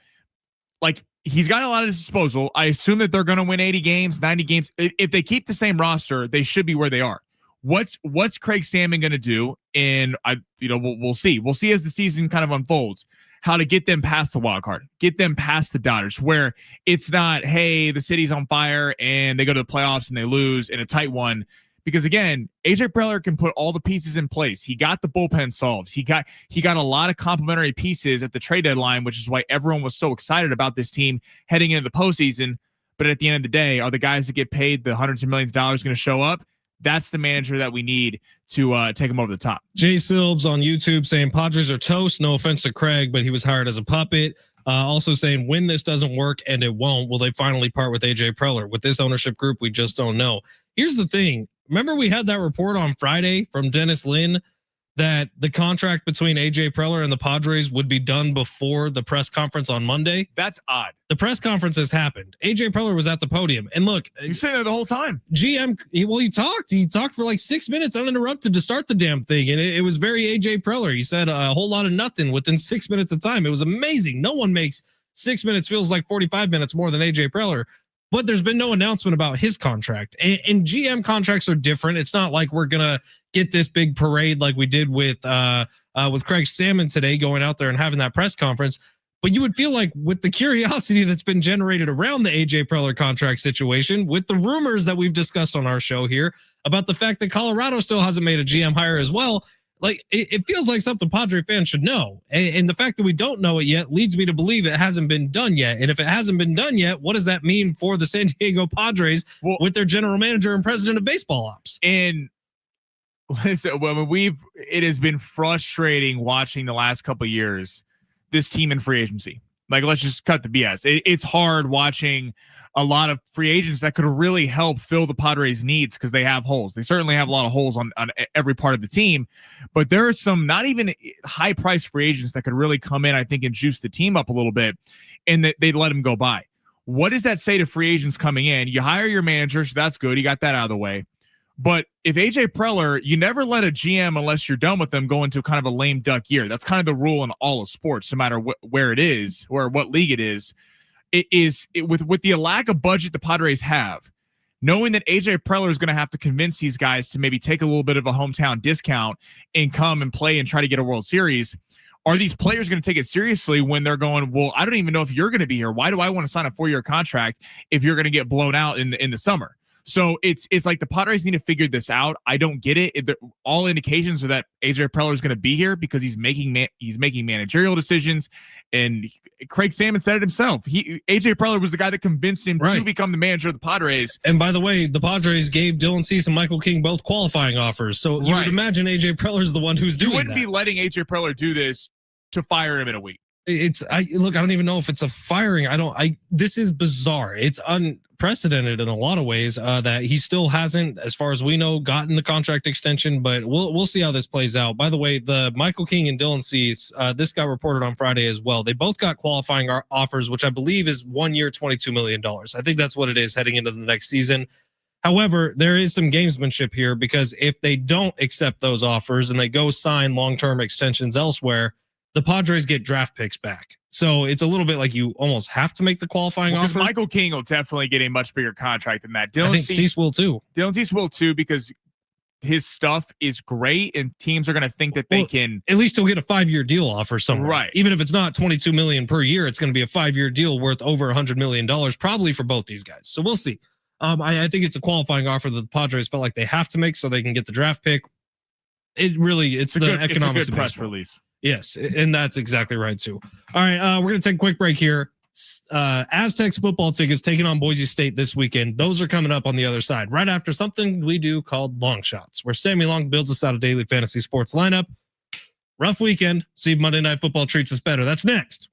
like, he's got a lot at his disposal. I assume that they're going to win 80 games, 90 games. If they keep the same roster, they should be where they are. What's Craig Stammen going to do? And we'll see. We'll see as the season kind of unfolds how to get them past the wild card, get them past the Dodgers, where it's not, hey, the city's on fire and they go to the playoffs and they lose in a tight one. Because again, AJ Preller can put all the pieces in place. He got the bullpen solved. He got a lot of complementary pieces at the trade deadline, which is why everyone was so excited about this team heading into the postseason. But at the end of the day, are the guys that get paid the hundreds of millions of dollars going to show up? That's the manager that we need to take him over the top. Jay Silves on YouTube saying Padres are toast. No offense to Craig, but he was hired as a puppet. Also saying when this doesn't work, and it won't, will they finally part with AJ Preller? With this ownership group, we just don't know. Here's the thing. Remember we had that report on Friday from Dennis Lin that the contract between AJ Preller and the Padres would be done before the press conference on Monday? That's odd. The press conference has happened. AJ Preller was at the podium. And look, you sitting there the whole time. GM, he talked for like 6 minutes uninterrupted to start the damn thing. And it was very AJ Preller. He said a whole lot of nothing within 6 minutes of time. It was amazing. No one makes 6 minutes feels like 45 minutes more than AJ Preller. But there's been no announcement about his contract. And GM contracts are different. It's not like we're gonna get this big parade like we did with Craig Stammen today, going out there and having that press conference. But you would feel like with the curiosity that's been generated around the AJ Preller contract situation, with the rumors that we've discussed on our show here about the fact that Colorado still hasn't made a GM hire as well, like it feels like something Padre fans should know. And the fact that we don't know it yet leads me to believe it hasn't been done yet. And if it hasn't been done yet, what does that mean for the San Diego Padres with their general manager and president of baseball ops? And listen, it has been frustrating watching the last couple of years, this team in free agency. Like, let's just cut the BS. It's hard watching a lot of free agents that could really help fill the Padres' needs because they have holes. They certainly have a lot of holes on every part of the team, but there are some not even high-priced free agents that could really come in, I think, and juice the team up a little bit, and that they'd let them go by. What does that say to free agents coming in? You hire your manager, so that's good. You got that out of the way. But if AJ Preller, you never let a GM, unless you're done with them, go into kind of a lame duck year. That's kind of the rule in all of sports, no matter where it is or what league it is. With the lack of budget the Padres have, knowing that AJ Preller is going to have to convince these guys to maybe take a little bit of a hometown discount and come and play and try to get a World Series. Are these players going to take it seriously when they're going, well, I don't even know if you're going to be here. Why do I want to sign a 4-year contract if you're going to get blown out in the summer? So it's like the Padres need to figure this out. I don't get it. All indications are that AJ Preller is going to be here because he's making managerial decisions. And Craig Stammen said it himself. AJ Preller was the guy that convinced him to become the manager of the Padres. And by the way, the Padres gave Dylan Cease and Michael King both qualifying offers. So you would imagine AJ Preller is the one who's doing that. You wouldn't be letting AJ Preller do this to fire him in a week. I don't even know if it's a firing. This is bizarre. It's unprecedented in a lot of ways that he still hasn't, as far as we know, gotten the contract extension, but we'll see how this plays out. By the way, the Michael King and Dylan Cease, this got reported on Friday as well. They both got qualifying offers, which I believe is 1 year, $22 million. I think that's what it is heading into the next season. However, there is some gamesmanship here because if they don't accept those offers and they go sign long-term extensions elsewhere, the Padres get draft picks back. So it's a little bit like you almost have to make the qualifying offer. Because Michael King will definitely get a much bigger contract than that. I think Cease will too. Dylan Cease will too because his stuff is great and teams are going to think that they can. At least he'll get a 5-year deal offer somewhere. Right. Even if it's not $22 million per year, it's going to be a 5-year deal worth over $100 million probably for both these guys. So we'll see. I think it's a qualifying offer that the Padres felt like they have to make so they can get the draft pick. It's the economics of press release. Yes, and that's exactly right, too. All right, we're going to take a quick break here. Aztecs football tickets taking on Boise State this weekend. Those are coming up on the other side, right after something we do called Long Shots, where Sammy Long builds us out a daily fantasy sports lineup. Rough weekend. See if Monday Night Football treats us better. That's next.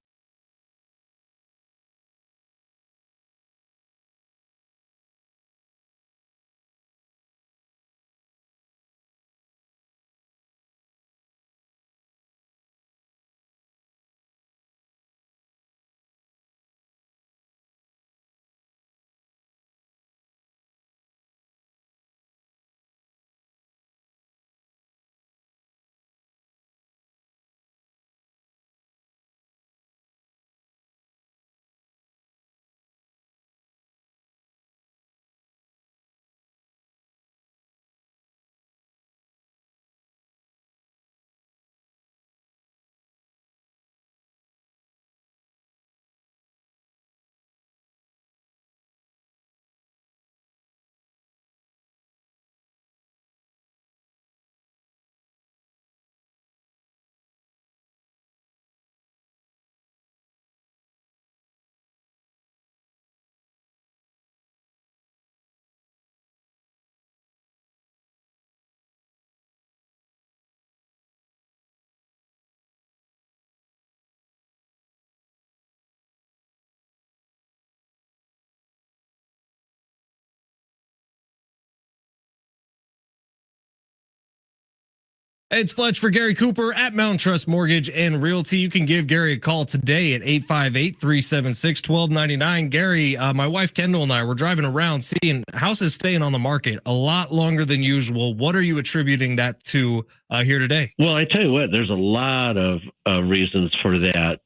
It's Fletch for Gary Cooper at Mountain Trust Mortgage and Realty. You can give Gary a call today at 858-376-1299. Gary, my wife Kendall and I were driving around seeing houses staying on the market a lot longer than usual. What are you attributing that to here today? Well, I tell you what, there's a lot of reasons for that.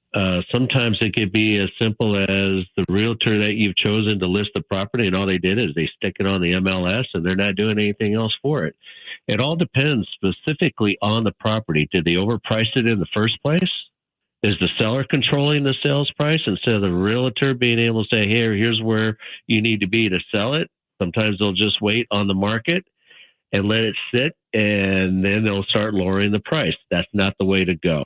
Sometimes it could be as simple as the realtor that you've chosen to list the property, and all they did is they stick it on the MLS and they're not doing anything else for it. It all depends specifically on the property. Did they overprice it in the first place? Is the seller controlling the sales price instead of the realtor being able to say, "Here, here's where you need to be to sell it"? Sometimes they'll just wait on the market and let it sit, and then they'll start lowering the price. That's not the way to go.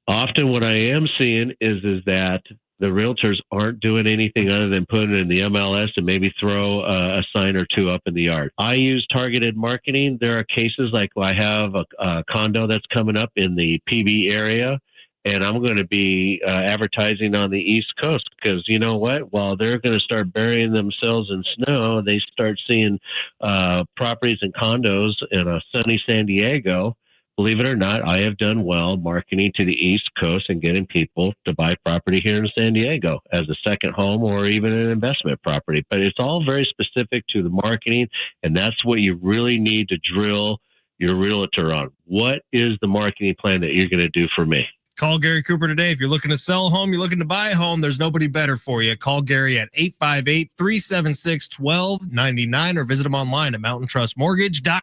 Often what I am seeing is that the realtors aren't doing anything other than putting it in the MLS and maybe throw a sign or two up in the yard. I use targeted marketing. There are cases like I have a condo that's coming up in the PB area, and I'm going to be advertising on the East Coast because you know what? While they're going to start burying themselves in snow, they start seeing properties and condos in a sunny San Diego. Believe it or not, I have done well marketing to the East Coast and getting people to buy property here in San Diego as a second home or even an investment property. But it's all very specific to the marketing, and that's what you really need to drill your realtor on. What is the marketing plan that you're going to do for me? Call Gary Cooper today. If you're looking to sell a home, you're looking to buy a home, there's nobody better for you. Call Gary at 858-376-1299 or visit him online at mountaintrustmortgage.com.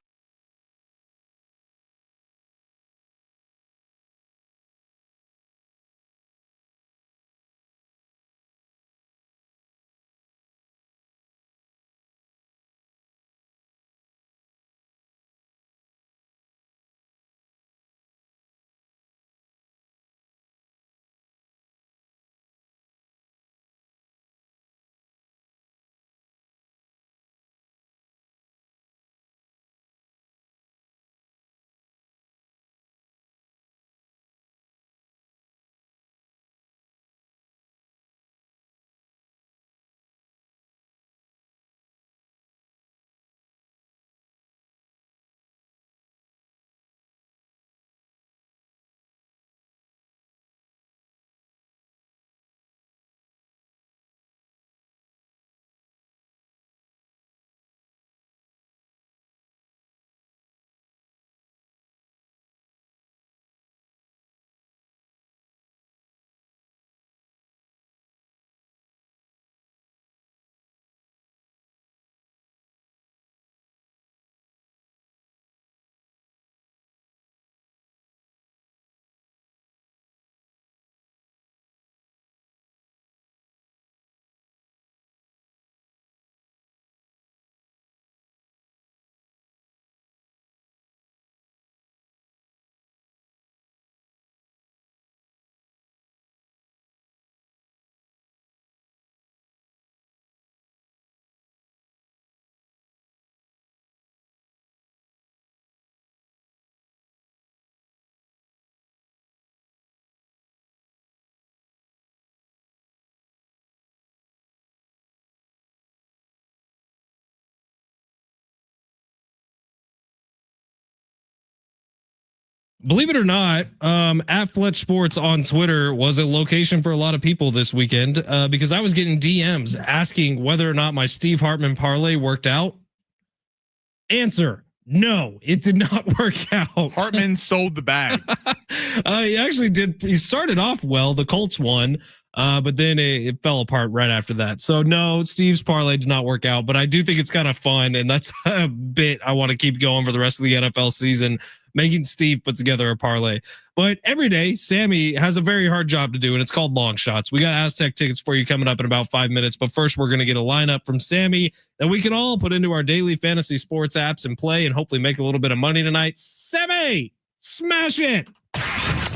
Believe it or not, at Fletch Sports on Twitter was a location for a lot of people this weekend because I was getting DMs asking whether or not my Steve Hartman parlay worked out. Answer: no, it did not work out. Hartman sold the bag. He actually did. He started off well. The Colts won, but then it fell apart right after that. So no, Steve's parlay did not work out, but I do think it's kind of fun. And that's a bit I want to keep going for the rest of the NFL season, making Steve put together a parlay. But every day, Sammy has a very hard job to do, and it's called Long Shots. We got Aztec tickets for you coming up in about 5 minutes. But first, we're going to get a lineup from Sammy that we can all put into our daily fantasy sports apps and play and hopefully make a little bit of money tonight. Sammy, smash it.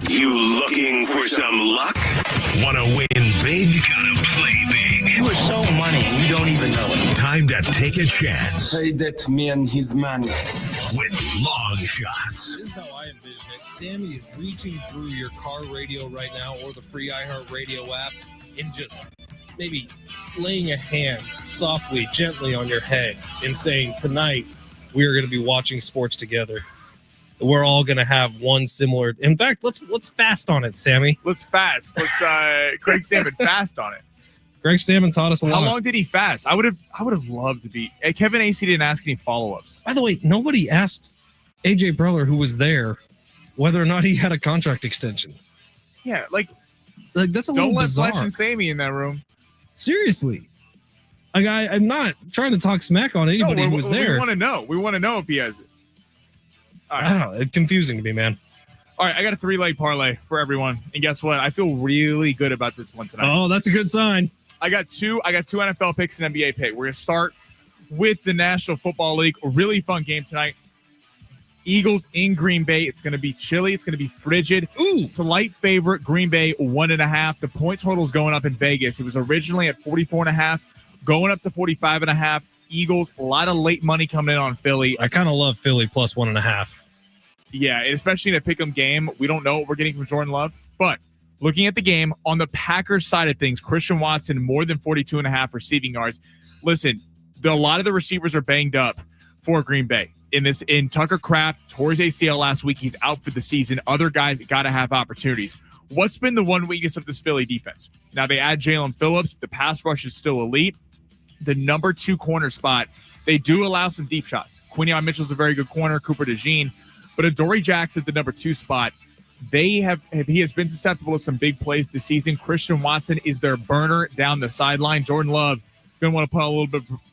You looking for some luck? Want to win big? Gotta play big. You are so money, you don't even know it. Time to take a chance. Pay that man his money. With Long Shots. This is how I envision it. Sammy is reaching through your car radio right now or the free iHeartRadio app and just maybe laying a hand softly, gently on your head and saying, tonight, we are going to be watching sports together. we're all going to have one similar. In fact, let's fast on it, Sammy. Let's fast. Let's Craig Stammen fast on it. Greg Stammen taught us a lot. How long did he fast? I would have loved to be. Kevin AC didn't ask any follow-ups. By the way, nobody asked AJ Preller, who was there, whether or not he had a contract extension. Yeah, like that's a little bizarre. Don't let Fletch and Sammy in that room. Seriously. Like I'm not trying to talk smack on anybody who was there. We want to know. We want to know if he has it. All right. I don't know. It's confusing to me, man. All right, I got a 3-leg parlay for everyone. And guess what? I feel really good about this one tonight. Oh, that's a good sign. I got two NFL picks and NBA pick. We're going to start with the National Football League. A really fun game tonight. Eagles in Green Bay. It's going to be chilly. It's going to be frigid. Ooh. Slight favorite, Green Bay, 1.5. The point total is going up in Vegas. It was originally at 44.5, going up to 45.5. Eagles, a lot of late money coming in on Philly. I kind of love Philly plus 1.5. Yeah, especially in a pick'em game. We don't know what we're getting from Jordan Love. But looking at the game, on the Packers side of things, Christian Watson, more than 42.5 receiving yards. Listen, a lot of the receivers are banged up for Green Bay. In Tucker Kraft, tore his ACL last week. He's out for the season. Other guys got to have opportunities. What's been the one weakness of this Philly defense? Now, they add Jalen Phillips. The pass rush is still elite. The number 2 corner spot, they do allow some deep shots. Quinion Mitchell's a very good corner. Cooper DeJean. But Adoree Jackson at the number 2 spot, he has been susceptible to some big plays this season. Christian Watson is their burner down the sideline. Jordan Love going to want to put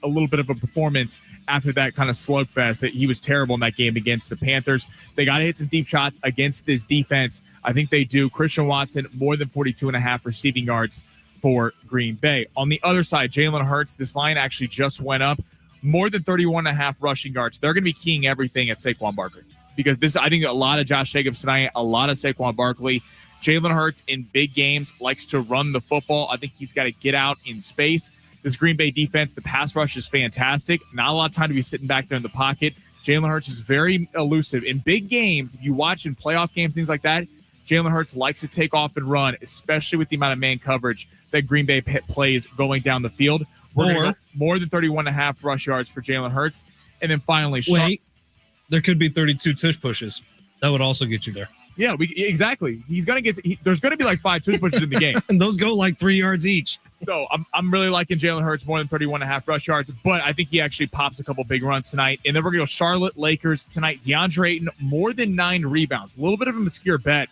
a little bit of a performance after that kind of slugfest that he was terrible in that game against the Panthers. They got to hit some deep shots against this defense. I think they do. Christian Watson, more than 42.5 receiving yards for Green Bay. On the other side, Jalen Hurts, this line actually just went up. More than 31.5 rushing yards. They're going to be keying everything at Saquon Barkley. Because I think a lot of Josh Jacobs tonight, a lot of Saquon Barkley. Jalen Hurts in big games likes to run the football. I think he's got to get out in space. This Green Bay defense, the pass rush is fantastic. Not a lot of time to be sitting back there in the pocket. Jalen Hurts is very elusive. In big games, if you watch in playoff games, things like that, Jalen Hurts likes to take off and run, especially with the amount of man coverage that Green Bay plays going down the field. We're going to go more than 31.5 rush yards for Jalen Hurts. And then finally, there could be 32 tush pushes. That would also get you there. Yeah, exactly. He's going to get. There's going to be like 5 tush pushes in the game. And those go like 3 yards each. So I'm really liking Jalen Hurts more than 31.5 rush yards, but I think he actually pops a couple big runs tonight. And then we're going to go Charlotte Lakers tonight. DeAndre Ayton, more than 9 rebounds. A little bit of an obscure bet.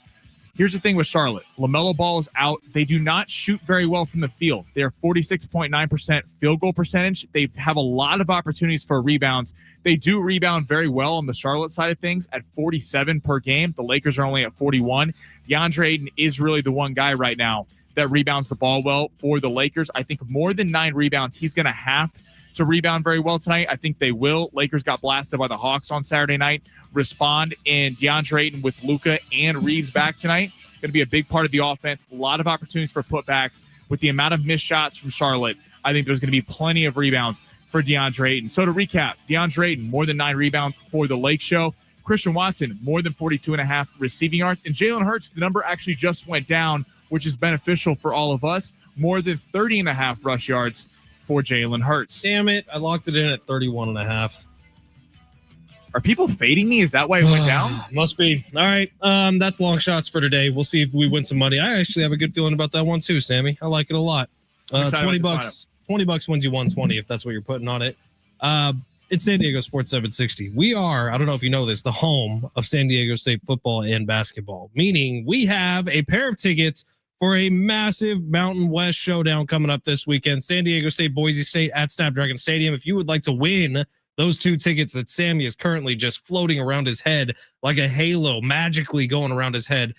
Here's the thing with Charlotte. LaMelo Ball is out. They do not shoot very well from the field. They're 46.9% field goal percentage. They have a lot of opportunities for rebounds. They do rebound very well on the Charlotte side of things at 47 per game. The Lakers are only at 41. DeAndre Ayton is really the one guy right now that rebounds the ball well for the Lakers. I think more than 9 rebounds, he's going to have to rebound very well tonight. I think they will. Lakers got blasted by the Hawks on Saturday night. Respond, and DeAndre Ayton with Luka and Reeves back tonight. Going to be a big part of the offense. A lot of opportunities for putbacks. With the amount of missed shots from Charlotte, I think there's going to be plenty of rebounds for DeAndre Ayton. So to recap, DeAndre Ayton, more than 9 rebounds for the Lake Show. Christian Watson, more than 42.5 receiving yards. And Jalen Hurts, the number actually just went down, which is beneficial for all of us. More than 30.5 rush yards for Jalen Hurts. Damn it. I locked it in at 31.5. Are people fading me? Is that why it went down? Must be. All right. That's long shots for today. We'll see if we win some money. I actually have a good feeling about that one too, Sammy. I like it a lot. $20 wins you 120 if that's what you're putting on it. It's San Diego Sports 760. We are, I don't know if you know this, the home of San Diego State football and basketball, meaning we have a pair of tickets for a massive Mountain West showdown coming up this weekend. San Diego State, Boise State at Snapdragon Stadium. If you would like to win those 2 tickets that Sammy is currently just floating around his head like a halo, magically going around his head,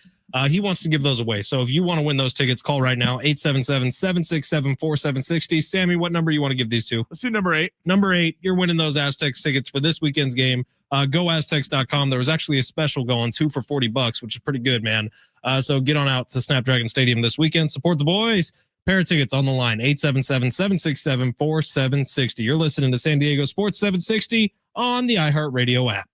he wants to give those away. So if you want to win those tickets, call right now, 877-767-4760. Sammy, what number you want to give these to? Let's do number 8. Number 8, you're winning those Aztecs tickets for this weekend's game. GoAztecs.com. There was actually a special going, 2 for $40, which is pretty good, man. So get on out to Snapdragon Stadium this weekend. Support the boys. Pair of tickets on the line, 877-767-4760. You're listening to San Diego Sports 760 on the iHeartRadio app.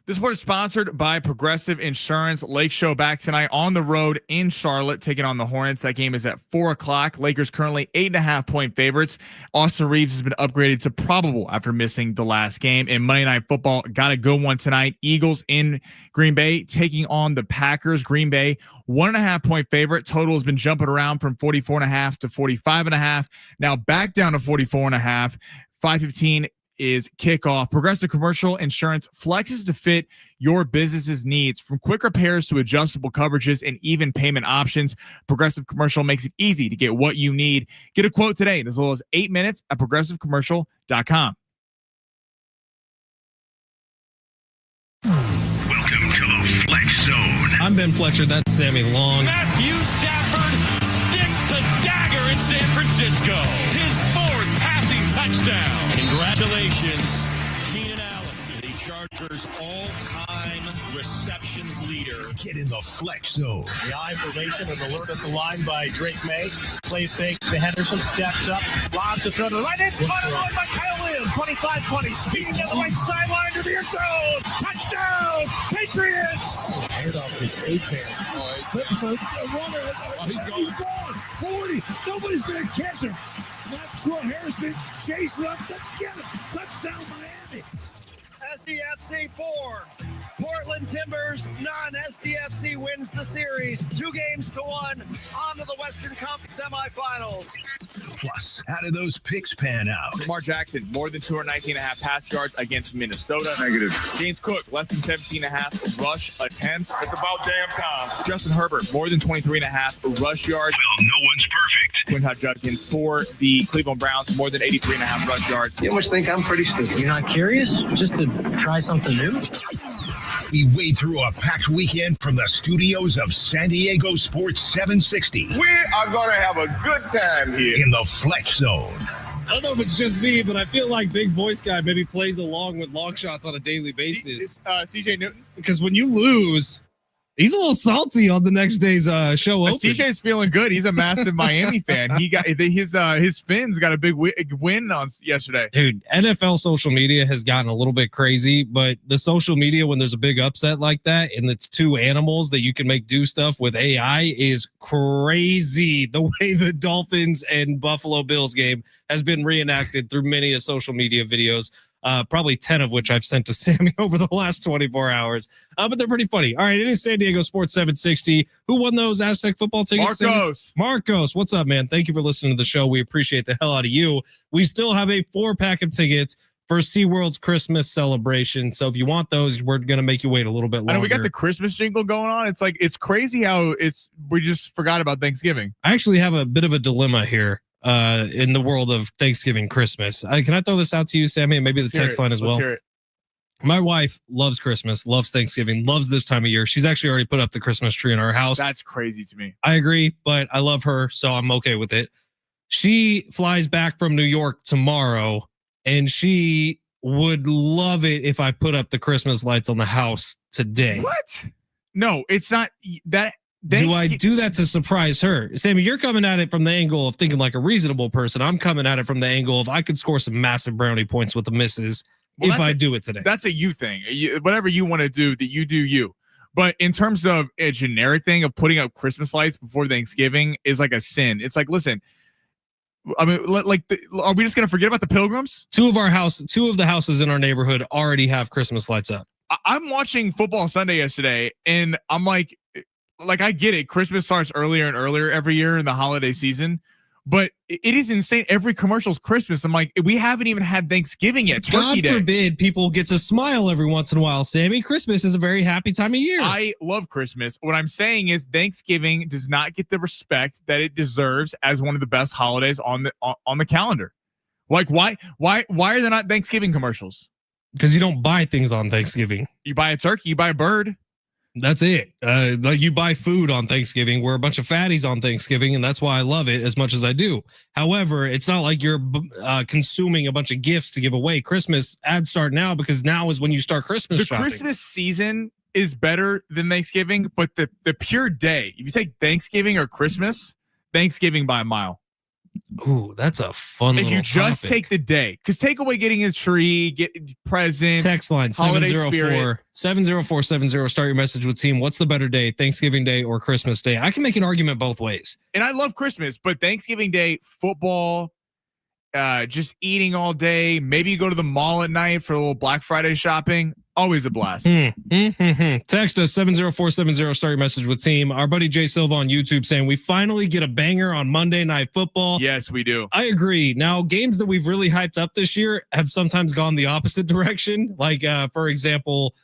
This report is sponsored by Progressive Insurance. Lake Show back tonight on the road in Charlotte, taking on the Hornets. That game is at 4:00. Lakers currently 8.5-point favorites. Austin Reeves has been upgraded to probable after missing the last game. And Monday Night Football got a good one tonight. Eagles in Green Bay taking on the Packers. Green Bay 1.5-point favorite. Total has been jumping around from 44.5 to 45.5. Now back down to 44.5. 5:15 is kickoff. Progressive Commercial Insurance flexes to fit your business's needs, from quick repairs to adjustable coverages and even payment options. Progressive Commercial makes it easy to get what you need. Get a quote today in as little as 8 minutes at progressivecommercial.com. Welcome to the Fletch Zone. I'm Ben Fletcher. That's Sammy Long. Matthew Stafford sticks the dagger in San Francisco. His fourth passing touchdown. Congratulations, Keenan Allen, the Chargers' all-time receptions leader. Get in the Fletch Zone. The I formation and alert at the line by Drake May. Play fake to Henderson, steps up, lobs the throw to the right. It's caught along by Kyle Williams. 25-20, speeding down the right sideline to the end zone. Touchdown, Patriots! Hand off his A-chain. He's gone. 40. Nobody's going to catch him. Maxwell Harrison chasing up to get him. Touchdown, Miami. SDFC 4. Portland Timbers, non-SDFC wins the series. 2-1 on to the Western Conference semifinals. Plus, how do those picks pan out? Lamar Jackson, more than 219.5 pass yards against Minnesota. Negative. James Cook, less than 17.5 rush attempts. It's about damn time. Justin Herbert, more than 23.5 rush yards. Well, no one's perfect. Quinn Judkins for the Cleveland Browns, more than 83.5 rush yards. You must think I'm pretty stupid. You're not curious? Just to try something new? We wade through a packed weekend from the studios of San Diego Sports 760 We are going to have a good time here. in the Fletch Zone. I don't know if it's just me, but I feel like Big Voice Guy maybe plays along with long shots on a daily basis. CJ Newton. Because when you lose, he's a little salty on the next day's show open. CJ's feeling good. He's a massive Miami fan. He got his Fins got a big win on yesterday. Dude, NFL social media has gotten a little bit crazy, but the social media, when there's a big upset like that and it's two animals that you can make do stuff with AI, is crazy. The way the Dolphins and Buffalo Bills game has been reenacted through many of social media videos. Probably 10 of which I've sent to Sammy over the last 24 hours. But they're pretty funny. All right, it is San Diego Sports 760. Who won those Aztec football tickets? Marcos, what's up, man? Thank you for listening to the show. We appreciate the hell out of you. We still have a 4-pack of tickets for SeaWorld's Christmas celebration. So if you want those, we're going to make you wait a little bit longer. I know we got the Christmas jingle going on. It's like, it's crazy how we just forgot about Thanksgiving. I actually have a bit of a dilemma here. In the world of Thanksgiving, Christmas. Can I throw this out to you, Sammy, and maybe the text line as well? Hear it. My wife loves Christmas, loves Thanksgiving, loves this time of year. She's actually already put up the Christmas tree in our house. That's crazy to me. I agree, but I love her, so I'm okay with it. She flies back from New York tomorrow, and she would love it if I put up the Christmas lights on the house today. What? No, it's not that. Do I do that to surprise her? Sammy, you're coming at it from the angle of thinking like a reasonable person. I'm coming at it from the angle of I could score some massive brownie points with the misses if I do it today. That's a you thing. Whatever you want to do, that you do you. But in terms of a generic thing of putting up Christmas lights before Thanksgiving is like a sin. It's like, listen, I mean, are we just going to forget about the pilgrims? Two of the houses in our neighborhood already have Christmas lights up. I'm watching Football Sunday yesterday, and I'm like, I get it. Christmas starts earlier and earlier every year in the holiday season, but it is insane. Every commercial's Christmas. I'm like, we haven't even had Thanksgiving yet. Turkey Day. God forbid people get to smile every once in a while, Sammy. Christmas is a very happy time of year. I love Christmas. What I'm saying is Thanksgiving does not get the respect that it deserves as one of the best holidays on the calendar. Like, why are there not Thanksgiving commercials? Because you don't buy things on Thanksgiving. You buy a turkey, you buy a bird. That's it. Like you buy food on Thanksgiving. We're a bunch of fatties on Thanksgiving, and that's why I love it as much as I do. However, it's not like you're consuming a bunch of gifts to give away. Christmas ads start now because now is when you start Christmas shopping. The Christmas season is better than Thanksgiving, but the pure day, if you take Thanksgiving or Christmas, Thanksgiving by a mile. Ooh, that's a fun. If you just take the day, because take away getting a tree, get presents. Text line holiday 704-70. Start your message with team. What's the better day, Thanksgiving Day or Christmas Day? I can make an argument both ways. And I love Christmas, but Thanksgiving Day, football, just eating all day. Maybe you go to the mall at night for a little Black Friday shopping. Always a blast. Text us 70470. Start your message with team. Our buddy Jay Silva on YouTube saying we finally get a banger on Monday Night Football. Yes, we do. I agree. Now, games that we've really hyped up this year have sometimes gone the opposite direction. Like, for example,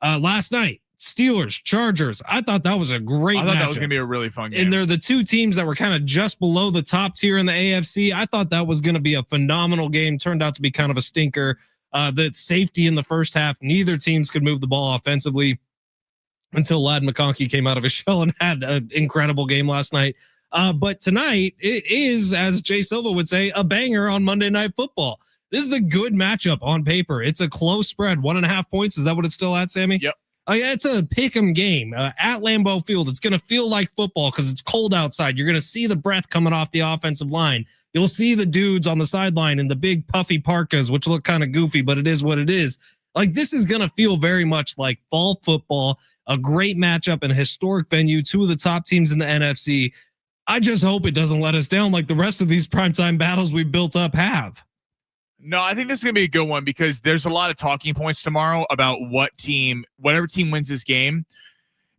last night, Steelers, Chargers. I thought that was a great matchup. I thought that was going to be a really fun game. And they're the two teams that were kind of just below the top tier in the AFC. I thought that was going to be a phenomenal game. Turned out to be kind of a stinker. The safety in the first half, neither teams could move the ball offensively until Ladd McConkey came out of his shell and had an incredible game last night. But tonight, it is, as Jay Silva would say, a banger on Monday Night Football. This is a good matchup on paper. It's a close spread, 1.5 points. Is that what it's still at, Sammy? Yep. It's a pick'em game at Lambeau Field. It's going to feel like football because it's cold outside. You're going to see the breath coming off the offensive line. You'll see the dudes on the sideline in the big puffy parkas, which look kind of goofy, but it is what it is. Like, this is going to feel very much like fall football, a great matchup in a historic venue, two of the top teams in the NFC. I just hope it doesn't let us down like the rest of these primetime battles we've built up have. No, I think this is going to be a good one because there's a lot of talking points tomorrow about whatever team wins this game.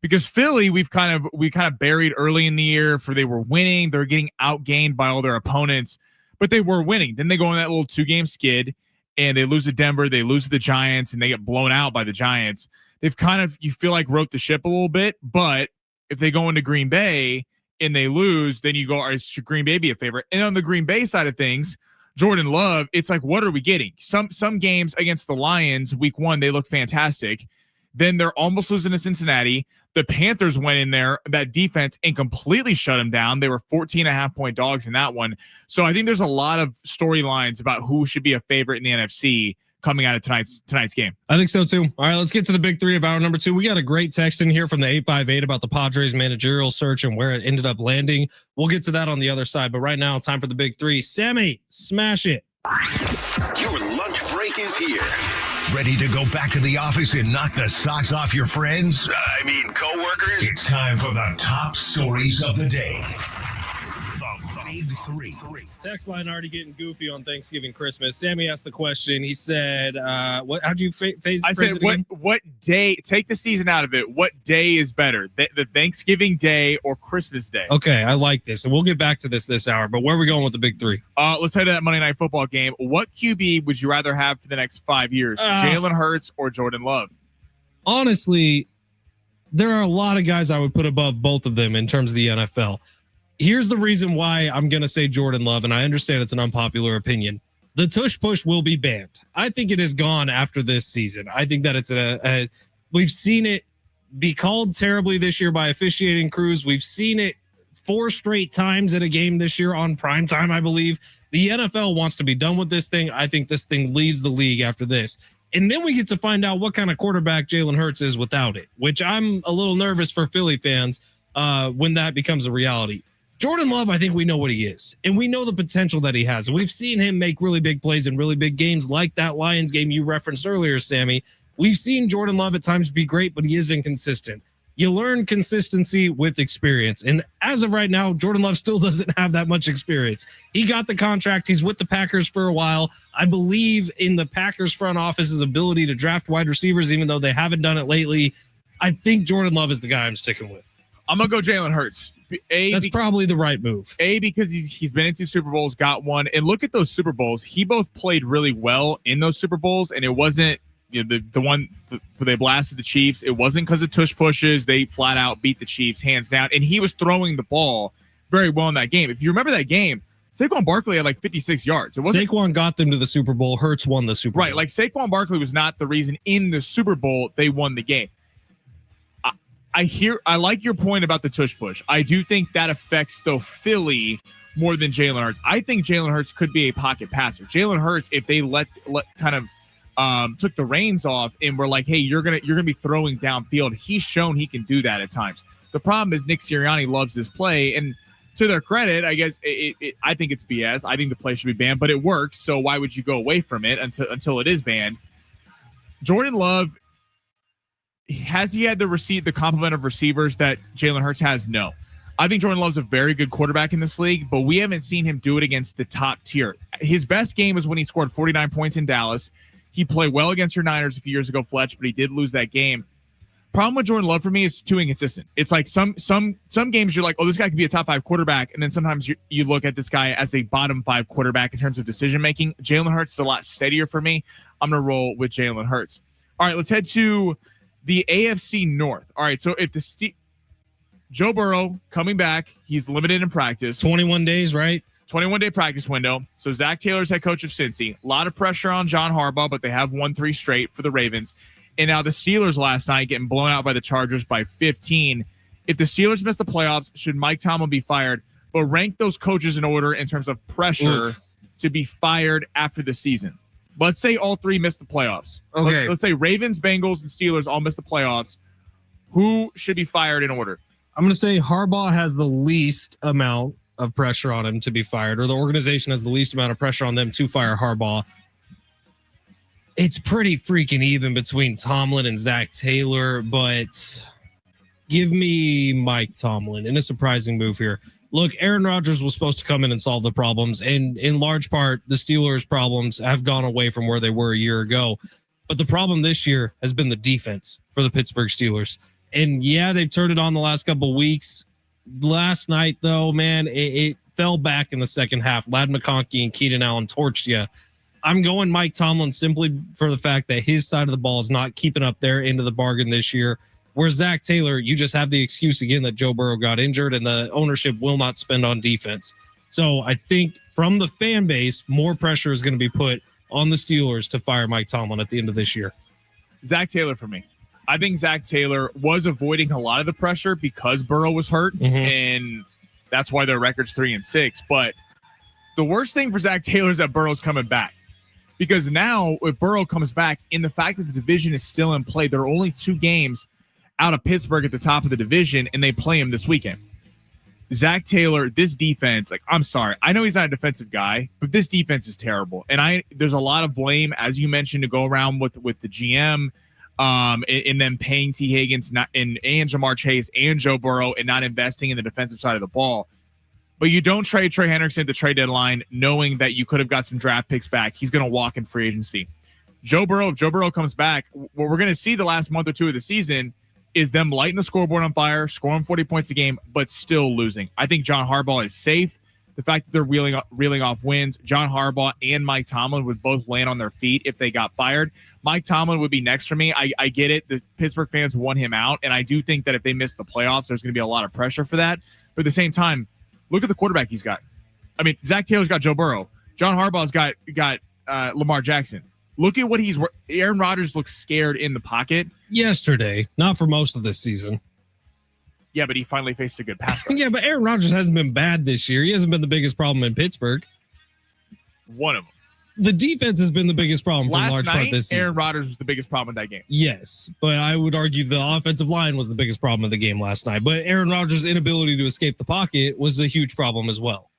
Because Philly, we kind of buried early in the year for they were winning. They're getting outgained by all their opponents, but they were winning. Then they go on that little 2-game skid and they lose to Denver. They lose to the Giants and they get blown out by the Giants. They've kind of, you feel like, wrote the ship a little bit, but if they go into Green Bay and they lose, then you go, should Green Bay be a favorite? And on the Green Bay side of things, Jordan Love, it's like, what are we getting? Some games against the Lions, week 1, they look fantastic. Then they're almost losing to Cincinnati. The Panthers went in there, that defense, and completely shut them down. They were 14.5-point dogs in that one. So I think there's a lot of storylines about who should be a favorite in the NFC coming out of tonight's game. I think so too. All right, let's get to the big three of hour number 2. We got a great text in here from the 858 about the Padres managerial search and where it ended up landing. We'll get to that on the other side. But right now, time for the big three. Sammy, smash it. Your lunch break is here. Ready to go back to the office and knock the socks off your friends? Coworkers? It's time for the top stories of the day. The Big Three. Text line already getting goofy on Thanksgiving, Christmas. Sammy asked the question. He said, how'd you phase I said, what day, take the season out of it, what day is better, the Thanksgiving Day or Christmas Day? Okay, I like this. And we'll get back to this hour, but where are we going with the big three? Let's head to that Monday Night Football game. What QB would you rather have for the next 5 years, Jalen Hurts or Jordan Love? Honestly, there are a lot of guys I would put above both of them in terms of the NFL. Here's the reason why I'm going to say Jordan Love, and I understand it's an unpopular opinion. The tush push will be banned. I think it is gone after this season. I think that it's we've seen it be called terribly this year by officiating crews. We've seen it 4 straight times at a game this year on primetime, I believe. The NFL wants to be done with this thing. I think this thing leaves the league after this. And then we get to find out what kind of quarterback Jalen Hurts is without it, which I'm a little nervous for Philly fans when that becomes a reality. Jordan Love, I think we know what he is, and we know the potential that he has. And we've seen him make really big plays in really big games like that Lions game you referenced earlier, Sammy. We've seen Jordan Love at times be great, but he is inconsistent. You learn consistency with experience. And as of right now, Jordan Love still doesn't have that much experience. He got the contract. He's with the Packers for a while. I believe in the Packers front office's ability to draft wide receivers, even though they haven't done it lately. I think Jordan Love is the guy I'm sticking with. I'm going to go Jalen Hurts. That's probably the right move. Because he's been in 2 Super Bowls, got one. And look at those Super Bowls. He both played really well in those Super Bowls, and it wasn't the one they blasted the Chiefs. It wasn't because of tush pushes. They flat out beat the Chiefs hands down, and he was throwing the ball very well in that game. If you remember that game, Saquon Barkley had like 56 yards. Saquon got them to the Super Bowl. Hurts won the Super Bowl. Right, like Saquon Barkley was not the reason in the Super Bowl they won the game. I like your point about the tush push. I do think that affects though Philly more than Jalen Hurts. I think Jalen Hurts could be a pocket passer. Jalen Hurts, if they let kind of took the reins off and were like, hey, you're gonna be throwing downfield. He's shown he can do that at times. The problem is Nick Sirianni loves this play, and to their credit, I guess I think it's BS. I think the play should be banned, but it works. So why would you go away from it until it is banned? Jordan Love, has he had the complement of receivers that Jalen Hurts has? No. I think Jordan Love's a very good quarterback in this league, but we haven't seen him do it against the top tier. His best game was when he scored 49 points in Dallas. He played well against your Niners a few years ago, Fletch, but he did lose that game. Problem with Jordan Love for me is too inconsistent. It's like some games you're like, oh, this guy could be a top 5 quarterback, and then sometimes you look at this guy as a bottom 5 quarterback in terms of decision making. Jalen Hurts is a lot steadier for me. I'm gonna roll with Jalen Hurts. All right, let's head to the AFC North. All right, so if Joe Burrow coming back, he's limited in practice. 21 days, right? 21-day practice window. So Zach Taylor's head coach of Cincy. A lot of pressure on John Harbaugh, but they have won 3 straight for the Ravens. And now the Steelers last night getting blown out by the Chargers by 15. If the Steelers miss the playoffs, should Mike Tomlin be fired? But rank those coaches in order in terms of pressure to be fired after the season. Let's say all 3 miss the playoffs. Okay. Let's say Ravens, Bengals, and Steelers all miss the playoffs. Who should be fired in order? I'm going to say Harbaugh has the least amount of pressure on him to be fired, or the organization has the least amount of pressure on them to fire Harbaugh. It's pretty freaking even between Tomlin and Zach Taylor, but give me Mike Tomlin in a surprising move here. Look, Aaron Rodgers was supposed to come in and solve the problems, and in large part, the Steelers' problems have gone away from where they were a year ago. But the problem this year has been the defense for the Pittsburgh Steelers. And yeah, they've turned it on the last couple of weeks. Last night, though, man, it fell back in the second half. Ladd McConkey and Keenan Allen torched you. I'm going Mike Tomlin simply for the fact that his side of the ball is not keeping up their end of the bargain this year. Whereas Zach Taylor, you just have the excuse again that Joe Burrow got injured and the ownership will not spend on defense. So I think from the fan base, more pressure is going to be put on the Steelers to fire Mike Tomlin at the end of this year. Zach Taylor for me. I think Zach Taylor was avoiding a lot of the pressure because Burrow was hurt, and that's why their record's 3-6. But the worst thing for Zach Taylor is that Burrow's coming back. Because now, if Burrow comes back, in the fact that the division is still in play, there are only 2 games out of Pittsburgh at the top of the division, and they play him this weekend. Zach Taylor, this defense, like, I'm sorry. I know he's not a defensive guy, but this defense is terrible. And there's a lot of blame, as you mentioned, to go around with the GM, and then paying T. Higgins and Jamar Chase and Joe Burrow and not investing in the defensive side of the ball. But you don't trade Trey Hendrickson at the trade deadline knowing that you could have got some draft picks back. He's going to walk in free agency. If Joe Burrow comes back, what we're going to see the last month or 2 of the season is them lighting the scoreboard on fire, scoring 40 points a game, but still losing. I think John Harbaugh is safe. The fact that they're reeling off wins, John Harbaugh and Mike Tomlin would both land on their feet if they got fired. Mike Tomlin would be next for me. I get it. The Pittsburgh fans want him out, and I do think that if they miss the playoffs, there's going to be a lot of pressure for that. But at the same time, look at the quarterback he's got. I mean, Zach Taylor's got Joe Burrow. John Harbaugh's got Lamar Jackson. Look at what Aaron Rodgers looks scared in the pocket. Yesterday, not for most of this season. Yeah, but he finally faced a good pass rush. Yeah, but Aaron Rodgers hasn't been bad this year. He hasn't been the biggest problem in Pittsburgh. One of them. The defense has been the biggest problem for a large part this season. Aaron Rodgers was the biggest problem in that game. Yes, but I would argue the offensive line was the biggest problem of the game last night. But Aaron Rodgers' inability to escape the pocket was a huge problem as well.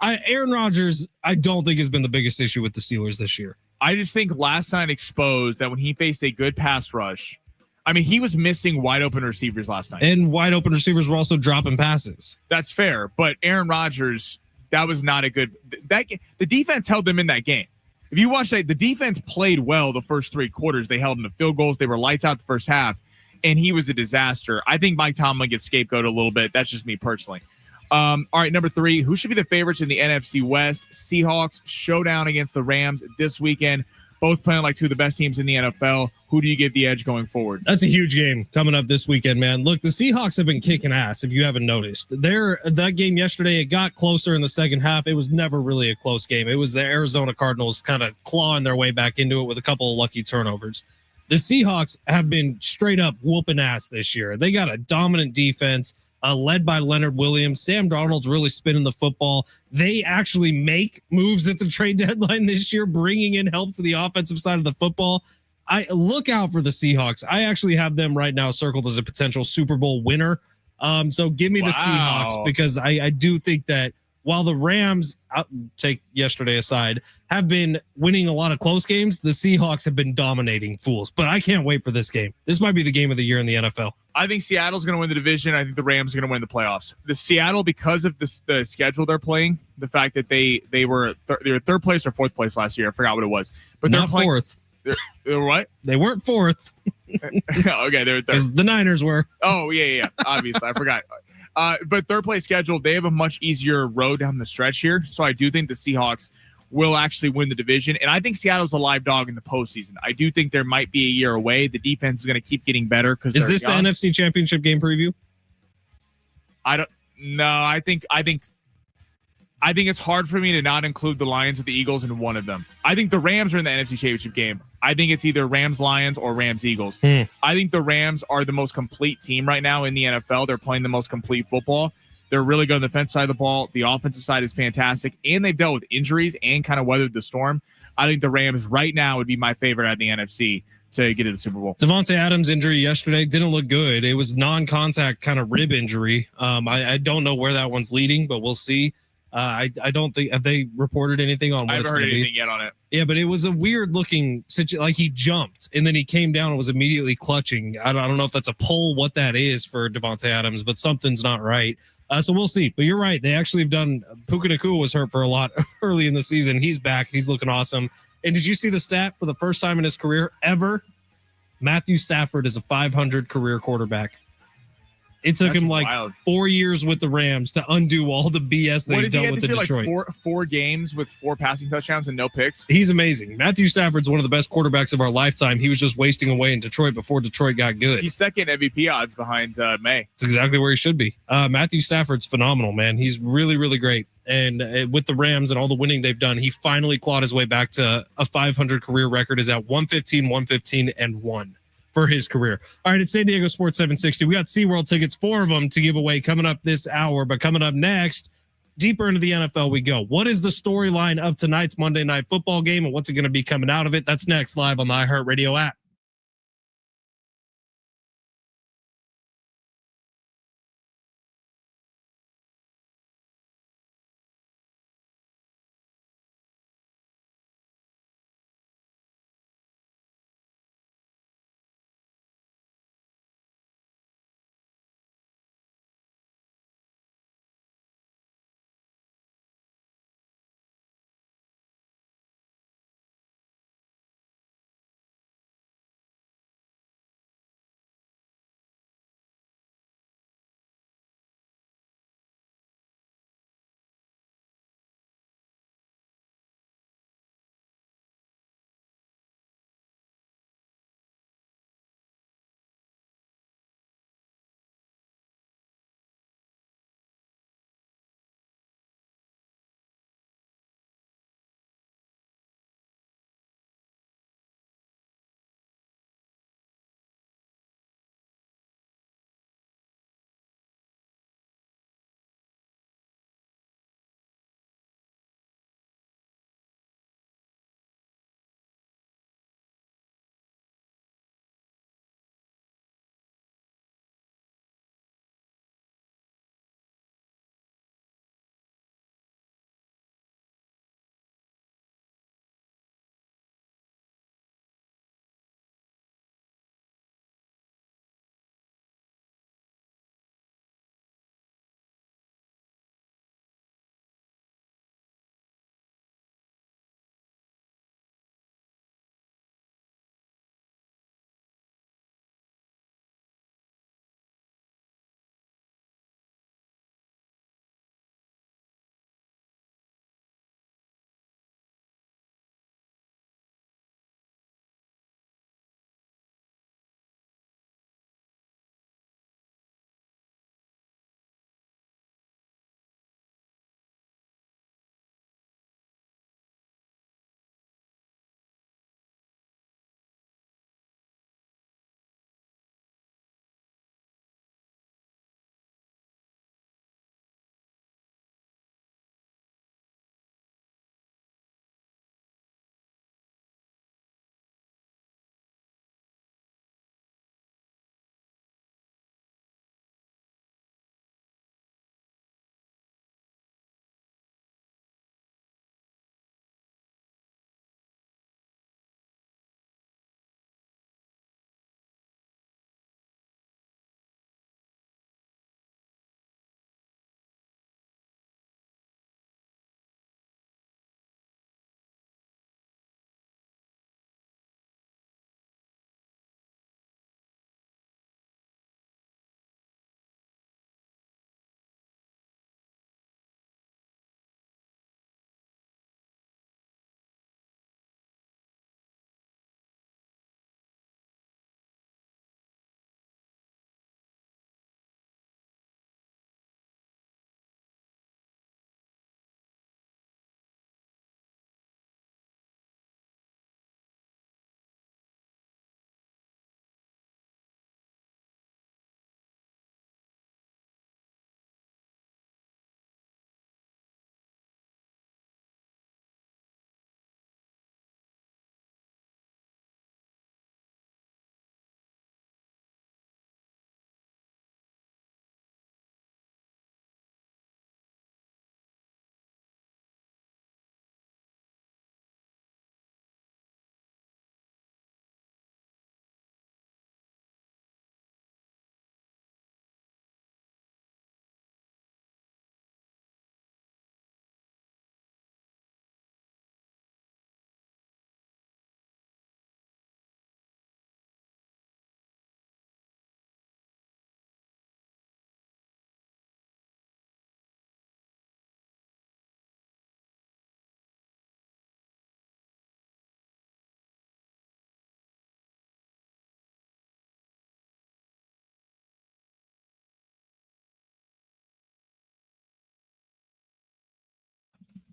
Aaron Rodgers, I don't think has been the biggest issue with the Steelers this year. I just think last night exposed that when he faced a good pass rush, I mean, he was missing wide open receivers last night. And wide open receivers were also dropping passes. That's fair. But Aaron Rodgers, that was not a good – the defense held them in that game. If you watch that, the defense played well the first 3 quarters. They held them to field goals. They were lights out the first half, and he was a disaster. I think Mike Tomlin gets scapegoated a little bit. That's just me personally. All right, number 3, who should be the favorites in the NFC West? Seahawks showdown against the Rams this weekend. Both playing like 2 of the best teams in the NFL. Who do you give the edge going forward? That's a huge game coming up this weekend, man. Look, the Seahawks have been kicking ass, if you haven't noticed. That game yesterday, it got closer in the second half. It was never really a close game. It was the Arizona Cardinals kind of clawing their way back into it with a couple of lucky turnovers. The Seahawks have been straight up whooping ass this year. They got a dominant defense. Led by Leonard Williams. Sam Darnold's really spinning the football. They actually make moves at the trade deadline this year, bringing in help to the offensive side of the football. I look out for the Seahawks. I actually have them right now circled as a potential Super Bowl winner. So give me the Seahawks because I do think that while the Rams, take yesterday aside, have been winning a lot of close games, the Seahawks have been dominating fools. But I can't wait for this game. This might be the game of the year in the NFL. I think Seattle's going to win the division. I think the Rams are going to win the playoffs. The Seattle, because of the schedule they're playing, the fact that they were third place or fourth place last year. I forgot what it was. But they're playing fourth. They're what? They weren't fourth. Okay, they're third. Because the Niners were. Oh, yeah. Obviously, I forgot. But third place schedule, they have a much easier road down the stretch here. So I do think the Seahawks will actually win the division. And I think Seattle's a live dog in the postseason. I do think there might be a year away. The defense is going to keep getting better. Is this young. The NFC Championship game preview? I don't know. I think it's hard for me to not include the Lions or the Eagles in one of them. I think the Rams are in the NFC Championship game. I think it's either Rams-Lions or Rams-Eagles. I think the Rams are the most complete team right now in the NFL. They're playing the most complete football. They're really good on the defensive side of the ball. The offensive side is fantastic, and they've dealt with injuries and kind of weathered the storm. I think the Rams right now would be my favorite out of the NFC to get to the Super Bowl. Devontae Adams' injury yesterday didn't look good. It was non-contact kind of rib injury. I don't know where that one's leading, but we'll see. I don't think, have they reported anything on what I haven't it's heard anything be? Yet on it. Yeah, but it was a weird looking situation. Like he jumped and then he came down and was immediately clutching. I don't know if that's a pull, what that is for Devontae Adams, but something's not right. So we'll see. But you're right. They actually have done. Puka Nacua was hurt for a lot early in the season. He's back. He's looking awesome. And did you see the stat for the first time in his career ever? Matthew Stafford is a 500 career quarterback. It took him like 4 years with the Rams to undo all the BS they've done with the Detroit. Like four games with 4 passing touchdowns and no picks. He's amazing. Matthew Stafford's one of the best quarterbacks of our lifetime. He was just wasting away in Detroit before Detroit got good. He's second MVP odds behind May. It's exactly where he should be. Matthew Stafford's phenomenal, man. He's really, really great. And with the Rams and all the winning they've done, he finally clawed his way back to a 500 career record. Is at 115, and 1. For his career. All right, it's San Diego Sports 760. We got SeaWorld tickets, 4 of them to give away coming up this hour. But coming up next, deeper into the NFL we go. What is the storyline of tonight's Monday Night Football game, and what's it going to be coming out of it? That's next, live on the iHeartRadio app.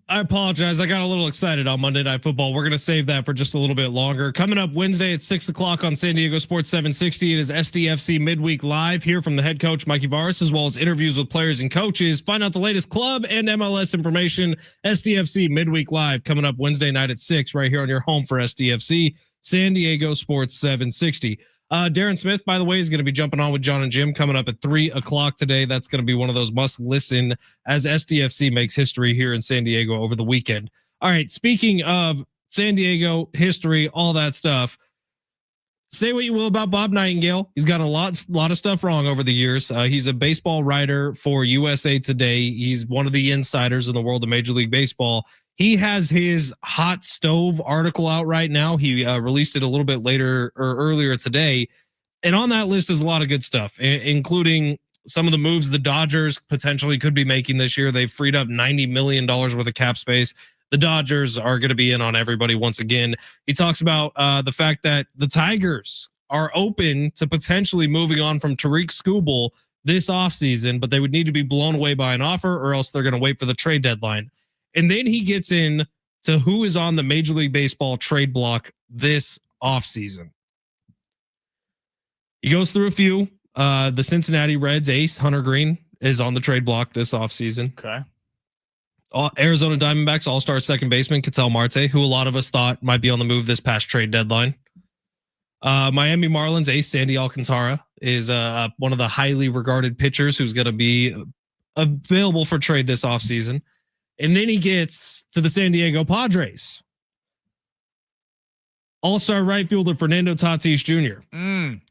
I apologize. I got a little excited on Monday Night Football. We're going to save that for just a little bit longer. Coming up Wednesday at 6:00 on San Diego Sports 760. It is SDFC Midweek Live. Hear from the head coach, Mikey Varis, as well as interviews with players and coaches. Find out the latest club and MLS information. SDFC Midweek Live coming up Wednesday night at 6 right here on your home for SDFC, San Diego Sports 760. Darren Smith, by the way, is going to be jumping on with John and Jim coming up at 3:00 today. That's going to be one of those must listen as SDFC makes history here in San Diego over the weekend. All right. Speaking of San Diego history, all that stuff. Say what you will about Bob Nightingale. He's got a lot of stuff wrong over the years. He's a baseball writer for USA Today. He's one of the insiders in the world of Major League Baseball. He has his hot stove article out right now. He released it a little bit later or earlier today. And on that list is a lot of good stuff, including some of the moves the Dodgers potentially could be making this year. They've freed up $90 million worth of cap space. The Dodgers are going to be in on everybody once again. He talks about the fact that the Tigers are open to potentially moving on from Tariq Skubal this offseason, but they would need to be blown away by an offer or else they're going to wait for the trade deadline. And then he gets in to who is on the Major League Baseball trade block this offseason. He goes through a few. The Cincinnati Reds ace, Hunter Green, is on the trade block this offseason. Okay. Arizona Diamondbacks all-star second baseman Ketel Marte, who a lot of us thought might be on the move this past trade deadline. Miami Marlins ace Sandy Alcantara is one of the highly regarded pitchers who's going to be available for trade this offseason. And then he gets to the San Diego Padres. All-star right fielder Fernando Tatis Jr.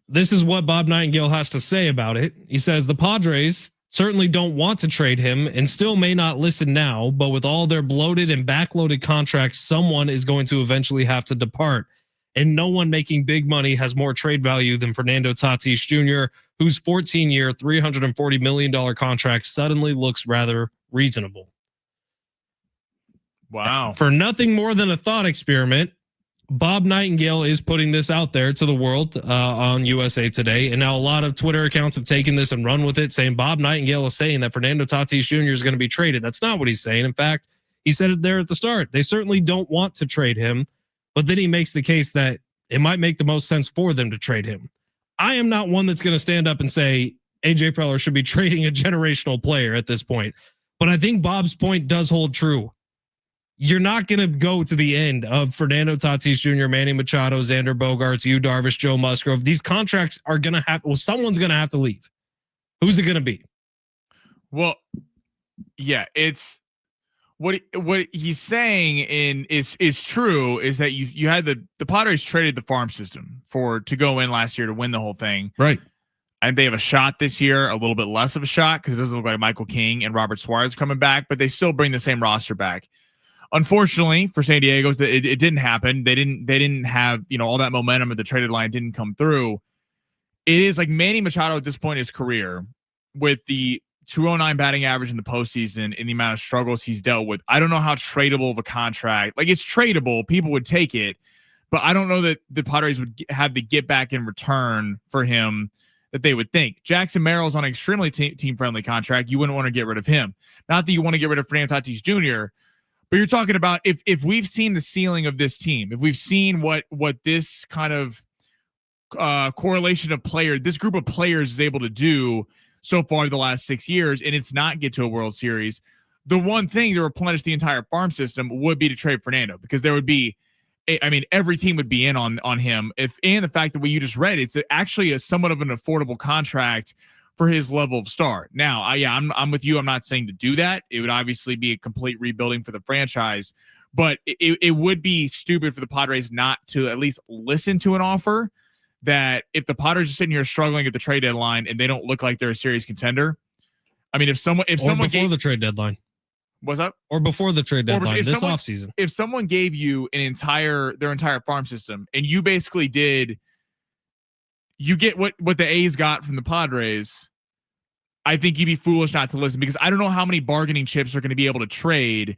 This is what Bob Nightingale has to say about it. He says the Padres certainly don't want to trade him and still may not listen now, but with all their bloated and backloaded contracts, someone is going to eventually have to depart. And no one making big money has more trade value than Fernando Tatis Jr., whose 14-year, $340 million contract suddenly looks rather reasonable. Wow. For nothing more than a thought experiment, Bob Nightingale is putting this out there to the world on USA Today. And now a lot of Twitter accounts have taken this and run with it, saying Bob Nightingale is saying that Fernando Tatis Jr. is going to be traded. That's not what he's saying. In fact, he said it there at the start. They certainly don't want to trade him, but then he makes the case that it might make the most sense for them to trade him. I am not one that's going to stand up and say AJ Preller should be trading a generational player at this point. But I think Bob's point does hold true. You're not going to go to the end of Fernando Tatis Jr., Manny Machado, Xander Bogaerts, Yu Darvish, Joe Musgrove. These contracts are going to someone's going to have to leave. Who's it going to be? Well, yeah, it's what he's saying is true, is that you had the Padres traded the farm system to go in last year to win the whole thing. Right. And they have a shot this year, a little bit less of a shot because it doesn't look like Michael King and Robert Suarez coming back, but they still bring the same roster back. Unfortunately for San Diego, it didn't happen. They didn't have, all that momentum at the trade deadline didn't come through. It is like Manny Machado at this point in his career with the 209 batting average in the postseason and the amount of struggles he's dealt with. I don't know how tradable of a contract. Like, it's tradable. People would take it, but I don't know that the Padres would have the get back in return for him that they would think. Jackson Merrill's on an extremely team-friendly contract. You wouldn't want to get rid of him. Not that you want to get rid of Fernando Tatis Jr., but you're talking about if we've seen the ceiling of this team, if we've seen what this kind of correlation of this group of players is able to do so far the last 6 years, and it's not get to a World Series, the one thing to replenish the entire farm system would be to trade Fernando, because there would be, every team would be in on him. And the fact that what you just read, it's actually a somewhat of an affordable contract for his level of star. Now, I'm with you. I'm not saying to do that. It would obviously be a complete rebuilding for the franchise, but it would be stupid for the Padres not to at least listen to an offer that if the Padres are sitting here struggling at the trade deadline and they don't look like they're a serious contender. If someone before the trade deadline, what's up? Or before the trade deadline this offseason. If someone gave you their entire farm system and you basically you get what the A's got from the Padres, I think you'd be foolish not to listen, because I don't know how many bargaining chips are going to be able to trade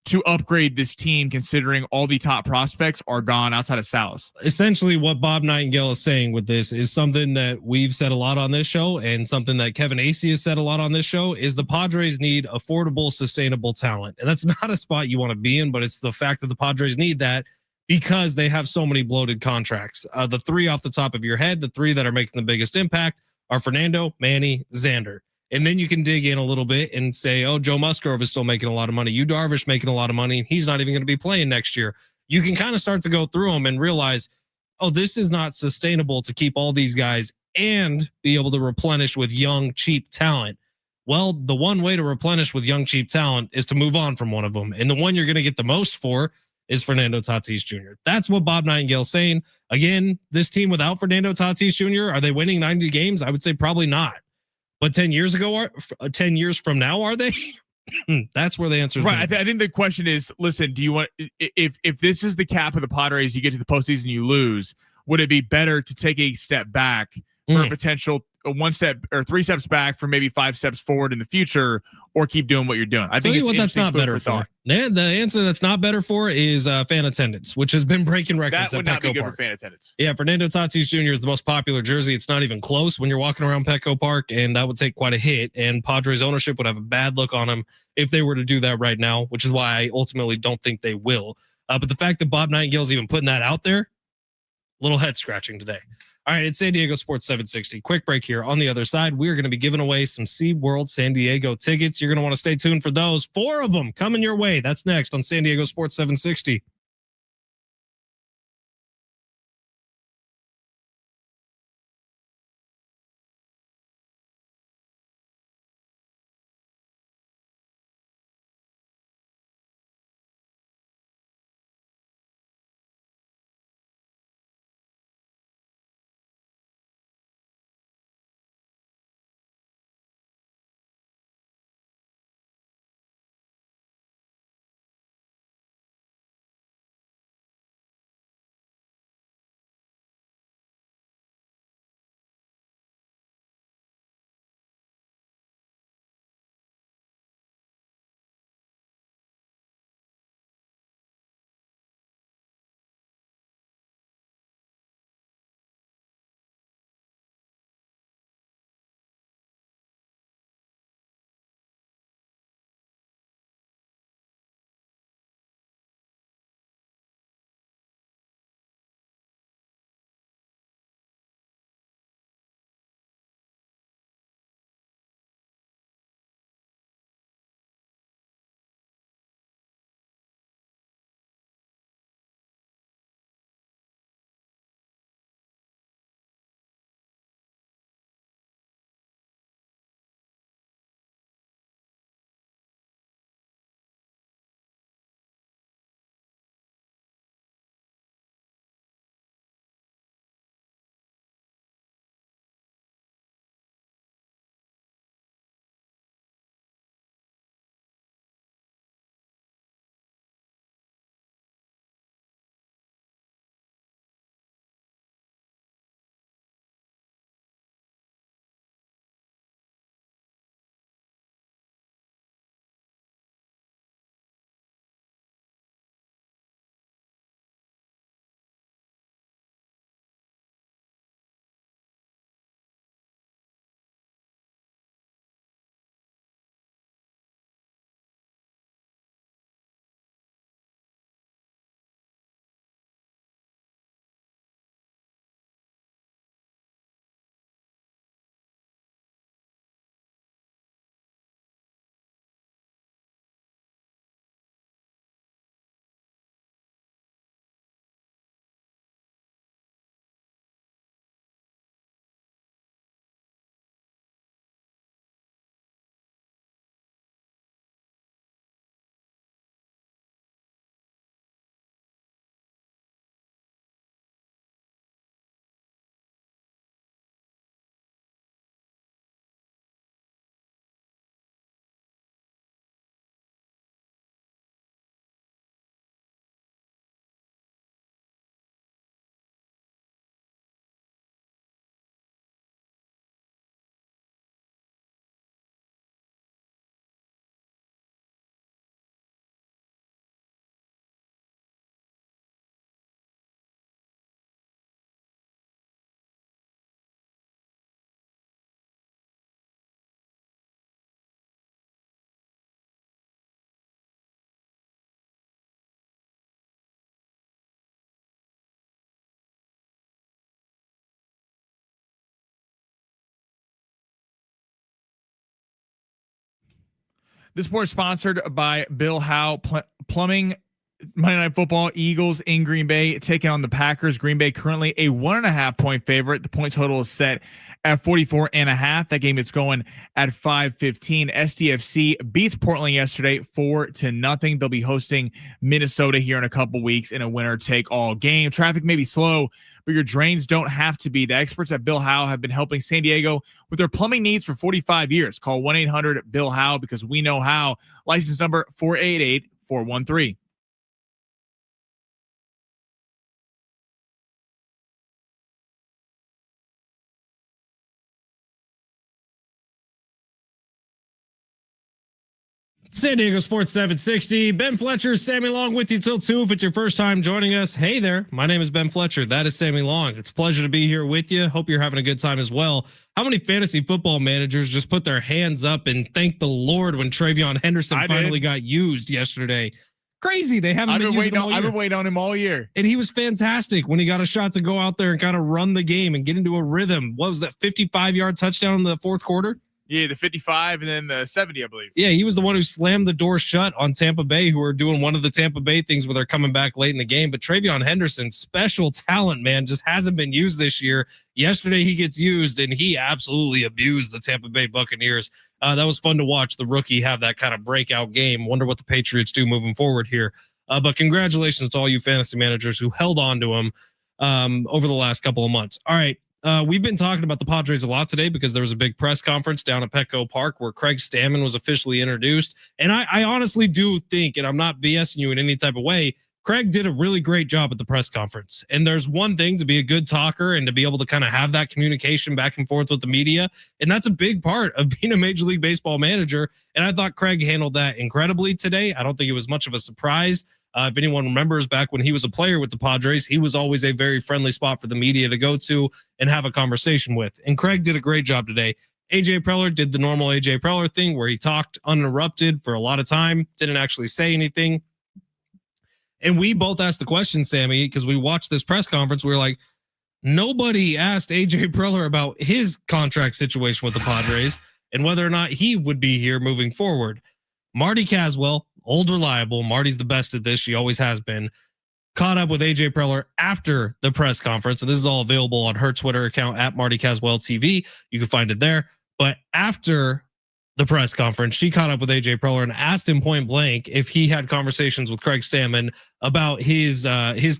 to upgrade this team, considering all the top prospects are gone outside of Salas? Essentially, what Bob Nightingale is saying with this is something that we've said a lot on this show, and something that Kevin Acee has said a lot on this show, is the Padres need affordable, sustainable talent. And that's not a spot you want to be in, but it's the fact that the Padres need that because they have so many bloated contracts. The three off the top of your head, the three that are making the biggest impact are Fernando, Manny, Xander. And then you can dig in a little bit and say, oh, Joe Musgrove is still making a lot of money. Yu Darvish making a lot of money. He's not even going to be playing next year. You can kind of start to go through them and realize, oh, this is not sustainable to keep all these guys and be able to replenish with young, cheap talent. Well, the one way to replenish with young, cheap talent is to move on from one of them. And the one you're going to get the most for is Fernando Tatis Jr. That's what Bob Nightingale's saying. Again, this team without Fernando Tatis Jr., are they winning 90 games? I would say probably not. But 10 years ago, 10 years from now, are they? That's where the answer is. Right. I think the question is, listen, do you want, if this is the cap of the Padres, you get to the postseason, you lose, would it be better to take a step back for a potential one step or three steps back for maybe 5 steps forward in the future, or keep doing what you're doing? I think what that's not better for. The answer that's not better for is fan attendance, which has been breaking records. That would not be good for fan attendance. Yeah, Fernando Tatis Jr. is the most popular jersey. It's not even close when you're walking around Petco Park, and that would take quite a hit. And Padres ownership would have a bad look on them if they were to do that right now, which is why I ultimately don't think they will. But the fact that Bob Nightingale's even putting that out there, a little head scratching today. All right, it's San Diego Sports 760. Quick break here. On the other side, we're going to be giving away some SeaWorld San Diego tickets. You're going to want to stay tuned for those. 4 of them coming your way. That's next on San Diego Sports 760. This sport is sponsored by Bill Howe Plumbing. Monday Night Football, Eagles in Green Bay taking on the Packers. Green Bay currently a 1.5 point favorite. The point total is set at 44.5. That game gets going at 5:15. SDFC beats Portland yesterday 4-0. They'll be hosting Minnesota here in a couple weeks in a winner take all game. Traffic may be slow, but your drains don't have to be. The experts at Bill Howe have been helping San Diego with their plumbing needs for 45 years. Call 1-800-BILL-HOWE because we know how. License number 488-413. San Diego Sports 760. Ben Fletcher, Sammy Long with you till 2. If it's your first time joining us, hey there. My name is Ben Fletcher. That is Sammy Long. It's a pleasure to be here with you. Hope you're having a good time as well. How many fantasy football managers just put their hands up and thank the Lord when Travion Henderson finally got used yesterday? Crazy. They haven't been using him all year. I've been waiting on him all year. And he was fantastic when he got a shot to go out there and kind of run the game and get into a rhythm. What was that, 55-yard touchdown in the fourth quarter? Yeah, the 55 and then the 70, I believe. Yeah, he was the one who slammed the door shut on Tampa Bay, who are doing one of the Tampa Bay things where they're coming back late in the game. But Travion Henderson, special talent, man, just hasn't been used this year. Yesterday he gets used, and he absolutely abused the Tampa Bay Buccaneers. That was fun to watch the rookie have that kind of breakout game. Wonder what the Patriots do moving forward here. But congratulations to all you fantasy managers who held on to him over the last couple of months. All right. We've been talking about the Padres a lot today because there was a big press conference down at Petco Park where Craig Stammen was officially introduced. And I honestly do think, and I'm not BSing you in any type of way, Craig did a really great job at the press conference. And there's one thing to be a good talker and to be able to kind of have that communication back and forth with the media. And that's a big part of being a Major League Baseball manager. And I thought Craig handled that incredibly today. I don't think it was much of a surprise. If anyone remembers back when he was a player with the Padres, he was always a very friendly spot for the media to go to and have a conversation with. And Craig did a great job today. AJ Preller did the normal AJ Preller thing where he talked uninterrupted for a lot of time, didn't actually say anything. And we both asked the question, Sammy, because we watched this press conference. We were like, nobody asked AJ Preller about his contract situation with the Padres and whether or not he would be here moving forward. Marty Caswell, old reliable. Marty's the best at this. She always has been. Caught up with AJ Preller after the press conference. And this is all available on her Twitter account at Marty Caswell TV. You can find it there. But after the press conference, she caught up with AJ Preller and asked him point blank if he had conversations with Craig Stammen about his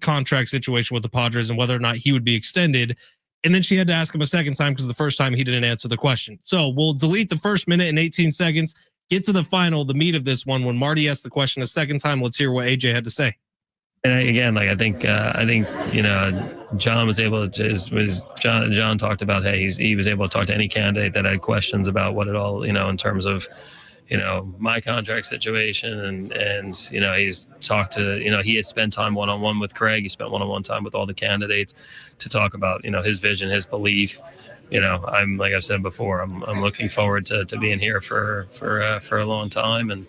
contract situation with the Padres and whether or not he would be extended. And then she had to ask him a second time because the first time he didn't answer the question. So we'll delete the first minute and 18 seconds. Get to the final, the meat of this one. When Marty asked the question a second time, let's hear what AJ had to say. And again, like I think John was able to John talked about, hey, he was able to talk to any candidate that had questions about what it all, in terms of, my contract situation and he's talked to, he had spent time one-on-one with Craig. He spent one-on-one time with all the candidates to talk about, his vision, his belief. I'm, like I've said before, I'm looking forward to being here for a long time, and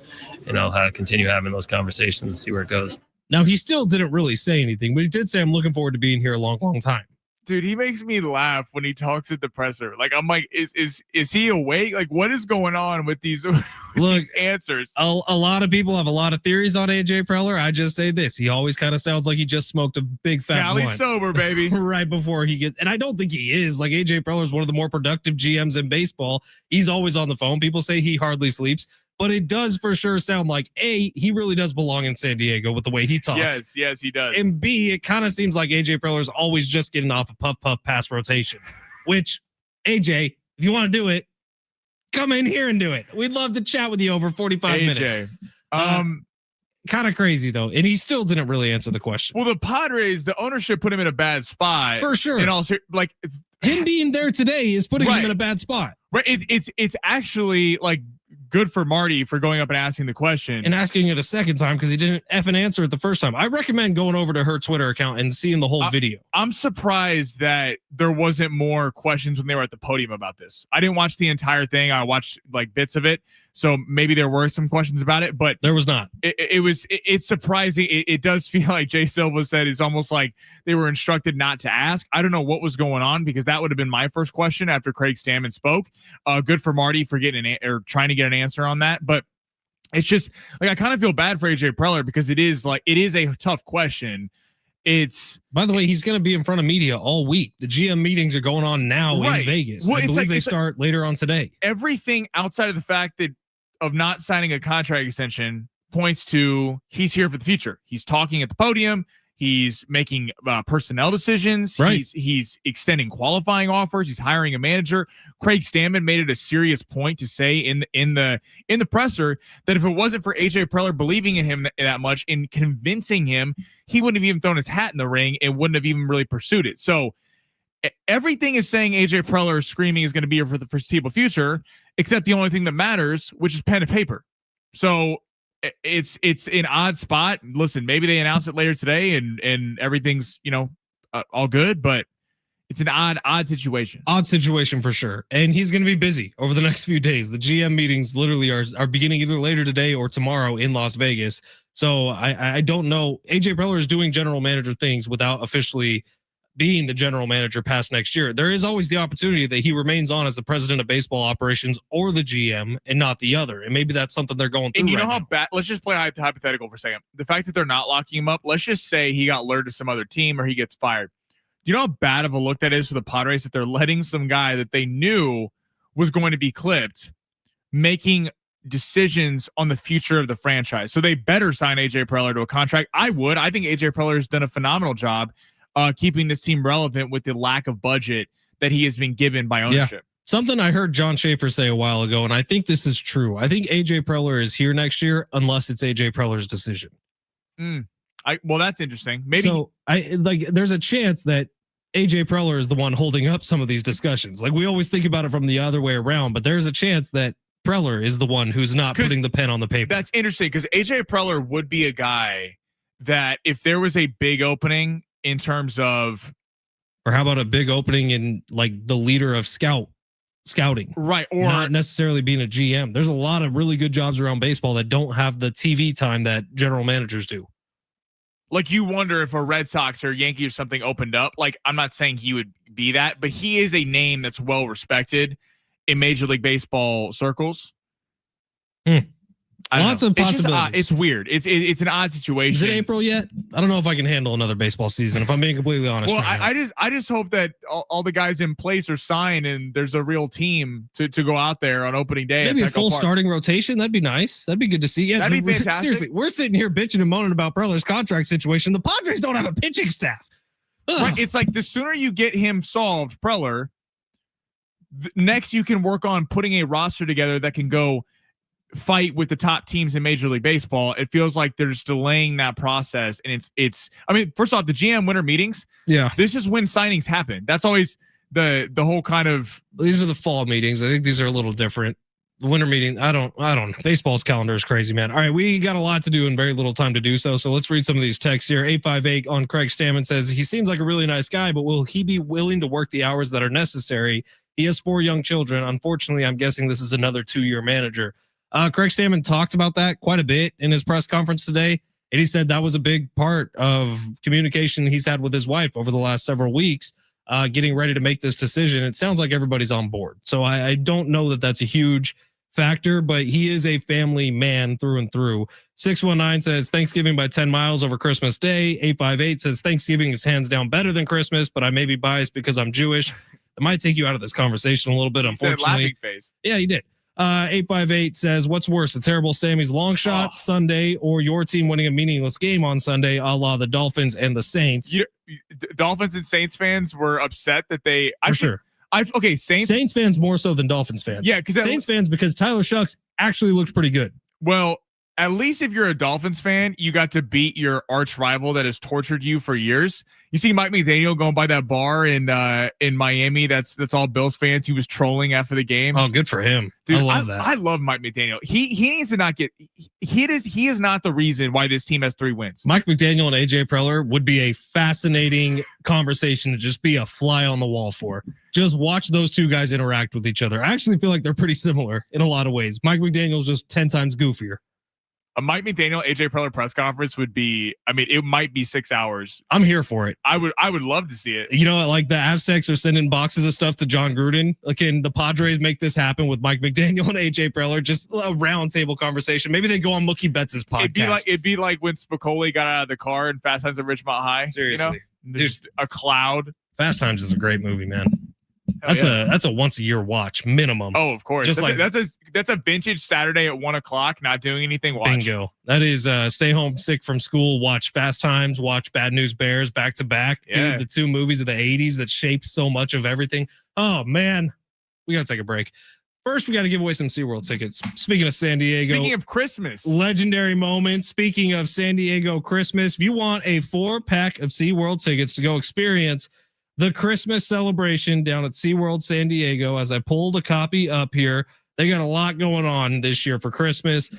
I'll continue having those conversations and see where it goes. Now, he still didn't really say anything, but he did say, I'm looking forward to being here a long, long time. Dude, he makes me laugh when he talks at the presser. Like, I'm like, is he awake? Like, what is going on with these, these answers? A lot of people have a lot of theories on AJ Preller. I just say this. He always kind of sounds like he just smoked a big fat Cali blunt sober, baby. right before he gets, and I don't think he is. Like, AJ Preller is one of the more productive GMs in baseball. He's always on the phone. People say he hardly sleeps. But it does for sure sound like, A, he really does belong in San Diego with the way he talks. Yes, he does. And B, it kind of seems like AJ Preller is always just getting off a puff pass rotation, which, AJ, if you want to do it, come in here and do it. We'd love to chat with you over 45 minutes. Kind of crazy, though. And he still didn't really answer the question. Well, the Padres, the ownership put him in a bad spot. For sure. And also, like, him being there today is putting him in a bad spot. Right. It's actually, like, good for Marty for going up and asking the question and asking it a second time because he didn't effing answer it the first time. I recommend going over to her Twitter account and seeing the whole video. I'm surprised that there wasn't more questions when they were at the podium about this. I didn't watch the entire thing. I watched like bits of it. So maybe there were some questions about it, but there was not. It's surprising. It does feel like Jay Silva said it's almost like they were instructed not to ask. I don't know what was going on because that would have been my first question after Craig Stammen spoke. Good for Marty for getting or trying to get an answer on that. But it's just like I kind of feel bad for AJ Preller because it is a tough question. By the way, he's going to be in front of media all week. The GM meetings are going on now in Vegas. Well, I believe they start later on today. Everything outside of the fact of not signing a contract extension points to he's here for the future. He's talking at the podium. He's making personnel decisions. Right. He's extending qualifying offers. He's hiring a manager. Craig Stammen made it a serious point to say in the presser that if it wasn't for AJ Preller believing in him that much and convincing him, he wouldn't have even thrown his hat in the ring and wouldn't have even really pursued it. So everything is saying AJ Preller screaming is going to be here for the foreseeable future, except the only thing that matters, which is pen and paper. So it's an odd spot. Listen, maybe they announce it later today and everything's, all good, but it's an odd situation. Odd situation for sure. And he's going to be busy over the next few days. The GM meetings literally are beginning either later today or tomorrow in Las Vegas. So I don't know. AJ Preller is doing general manager things without officially being the general manager past next year. There is always the opportunity that he remains on as the president of baseball operations or the GM and not the other. And maybe that's something they're going through. And you know how bad, let's just play hypothetical for a second. The fact that they're not locking him up, let's just say he got lured to some other team or he gets fired. Do you know how bad of a look that is for the Padres that they're letting some guy that they knew was going to be clipped making decisions on the future of the franchise? So they better sign AJ Preller to a contract. I think AJ Preller has done a phenomenal job keeping this team relevant with the lack of budget that he has been given by ownership. Yeah. Something I heard John Schaefer say a while ago, and I think this is true. I think AJ Preller is here next year unless it's AJ Preller's decision. Well, that's interesting. Maybe so. There's a chance that AJ Preller is the one holding up some of these discussions. Like we always think about it from the other way around, but there's a chance that Preller is the one who's not putting the pen on the paper. That's interesting because AJ Preller would be a guy that if there was a big opening in terms of, or how about a big opening in like the leader of scouting, right? Or not necessarily being a GM. There's a lot of really good jobs around baseball that don't have the TV time that general managers do. Like you wonder if a Red Sox or Yankee or something opened up. Like I'm not saying he would be that, but he is a name that's well respected in Major League Baseball circles. Lots of possibilities. It's weird. It's an odd situation. Is it April yet? I don't know if I can handle another baseball season. If I'm being completely honest. Well, I just hope that all the guys in place are signed and there's a real team to go out there on opening day. Maybe a full starting rotation. That'd be nice. That'd be good to see. Yeah, that'd be fantastic. Seriously, we're sitting here bitching and moaning about Preller's contract situation. The Padres don't have a pitching staff. Right. It's like the sooner you get him solved, Preller, next you can work on putting a roster together that can go fight with the top teams in Major League Baseball. It feels like they're just delaying that process. And it's I mean, first off, the GM winter meetings. Yeah. This is when signings happen. That's always the whole kind of. These are the fall meetings. I think these are a little different. The winter meeting, I don't know. Baseball's calendar is crazy, man. All right, we got a lot to do and very little time to do so. So let's read some of these texts here. 858 on Craig Stammen says, he seems like a really nice guy, but will he be willing to work the hours that are necessary? He has 4 young children. Unfortunately, I'm guessing this is another 2-year manager. Craig Stammen talked about that quite a bit in his press conference today. And he said that was a big part of communication he's had with his wife over the last several weeks, getting ready to make this decision. It sounds like everybody's on board. So I don't know that that's a huge factor, but he is a family man through and through. 619 says Thanksgiving by 10 miles over Christmas Day. 858 says Thanksgiving is hands down better than Christmas, but I may be biased because I'm Jewish. It might take you out of this conversation a little bit, unfortunately. Said laughing face. Yeah, you did. 858 says, what's worse, a terrible Sammy's long shot Sunday or your team winning a meaningless game on Sunday, a la the Dolphins and the Saints? Dolphins and Saints fans were upset that they... Saints fans more so than Dolphins fans. Yeah, because Saints fans, because Tyler Shucks actually looked pretty good. Well, at least if you're a Dolphins fan, you got to beat your arch rival that has tortured you for years. You see Mike McDaniel going by that bar in Miami. That's all Bills fans. He was trolling after the game. Oh, good for him. Dude, I love that. I love Mike McDaniel. He needs to not get. He is not the reason why this team has 3 wins. Mike McDaniel and AJ Preller would be a fascinating conversation to just be a fly on the wall for. Just watch those 2 guys interact with each other. I actually feel like they're pretty similar in a lot of ways. Mike McDaniel's just 10 times goofier. A Mike McDaniel, AJ Preller press conference would be, I mean, it might be 6 hours. I'm here for it. I would love to see it. You know, like the Aztecs are sending boxes of stuff to John Gruden. Can the Padres make this happen with Mike McDaniel and AJ Preller? Just a round table conversation. Maybe they go on Mookie Betts' podcast. It'd be like when Spicoli got out of the car in Fast Times at Ridgemont High. Seriously. You know? Just a cloud. Fast Times is a great movie, man. That's a once a year watch minimum. Oh, of course. Just that's a vintage Saturday at 1 o'clock, not doing anything. Watch. Bingo. That is stay home sick from school, watch Fast Times, watch Bad News Bears back to back. Yeah. Dude, the two movies of the 80s that shaped so much of everything. Oh man, we gotta take a break. First, we got to give away some SeaWorld tickets. Speaking of San Diego. Speaking of Christmas. Legendary moment. Speaking of San Diego Christmas, if you want a 4-pack of SeaWorld tickets to go experience the Christmas celebration down at SeaWorld San Diego, as I pulled a copy up here, they got a lot going on this year for Christmas.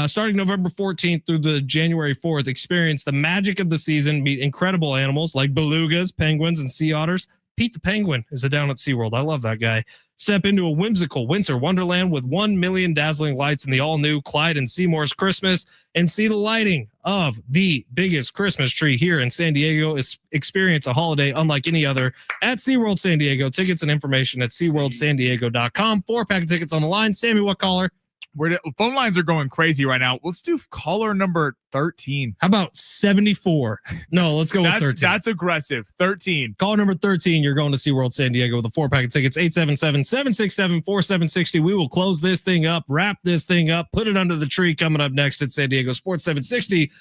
Starting November 14th through the January 4th, experience the magic of the season, meet incredible animals like belugas, penguins, and sea otters. Pete the Penguin is down at SeaWorld. I love that guy. Step into a whimsical winter wonderland with 1 million dazzling lights in the all-new Clyde and Seymour's Christmas, and see the lighting of the biggest Christmas tree here in San Diego. Experience a holiday unlike any other at SeaWorld San Diego. Tickets and information at SeaWorldSanDiego.com. 4-pack of tickets on the line. Sammy, what caller? Phone lines are going crazy right now. Let's do caller number 13. How about 74? No, let's go with 13. That's aggressive. 13. Caller number 13. You're going to SeaWorld San Diego with a 4-pack of tickets. 877-767-4760. We will close this thing up, wrap this thing up, put it under the tree. Coming up next at San Diego Sports 760,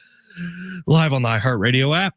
live on the iHeartRadio app.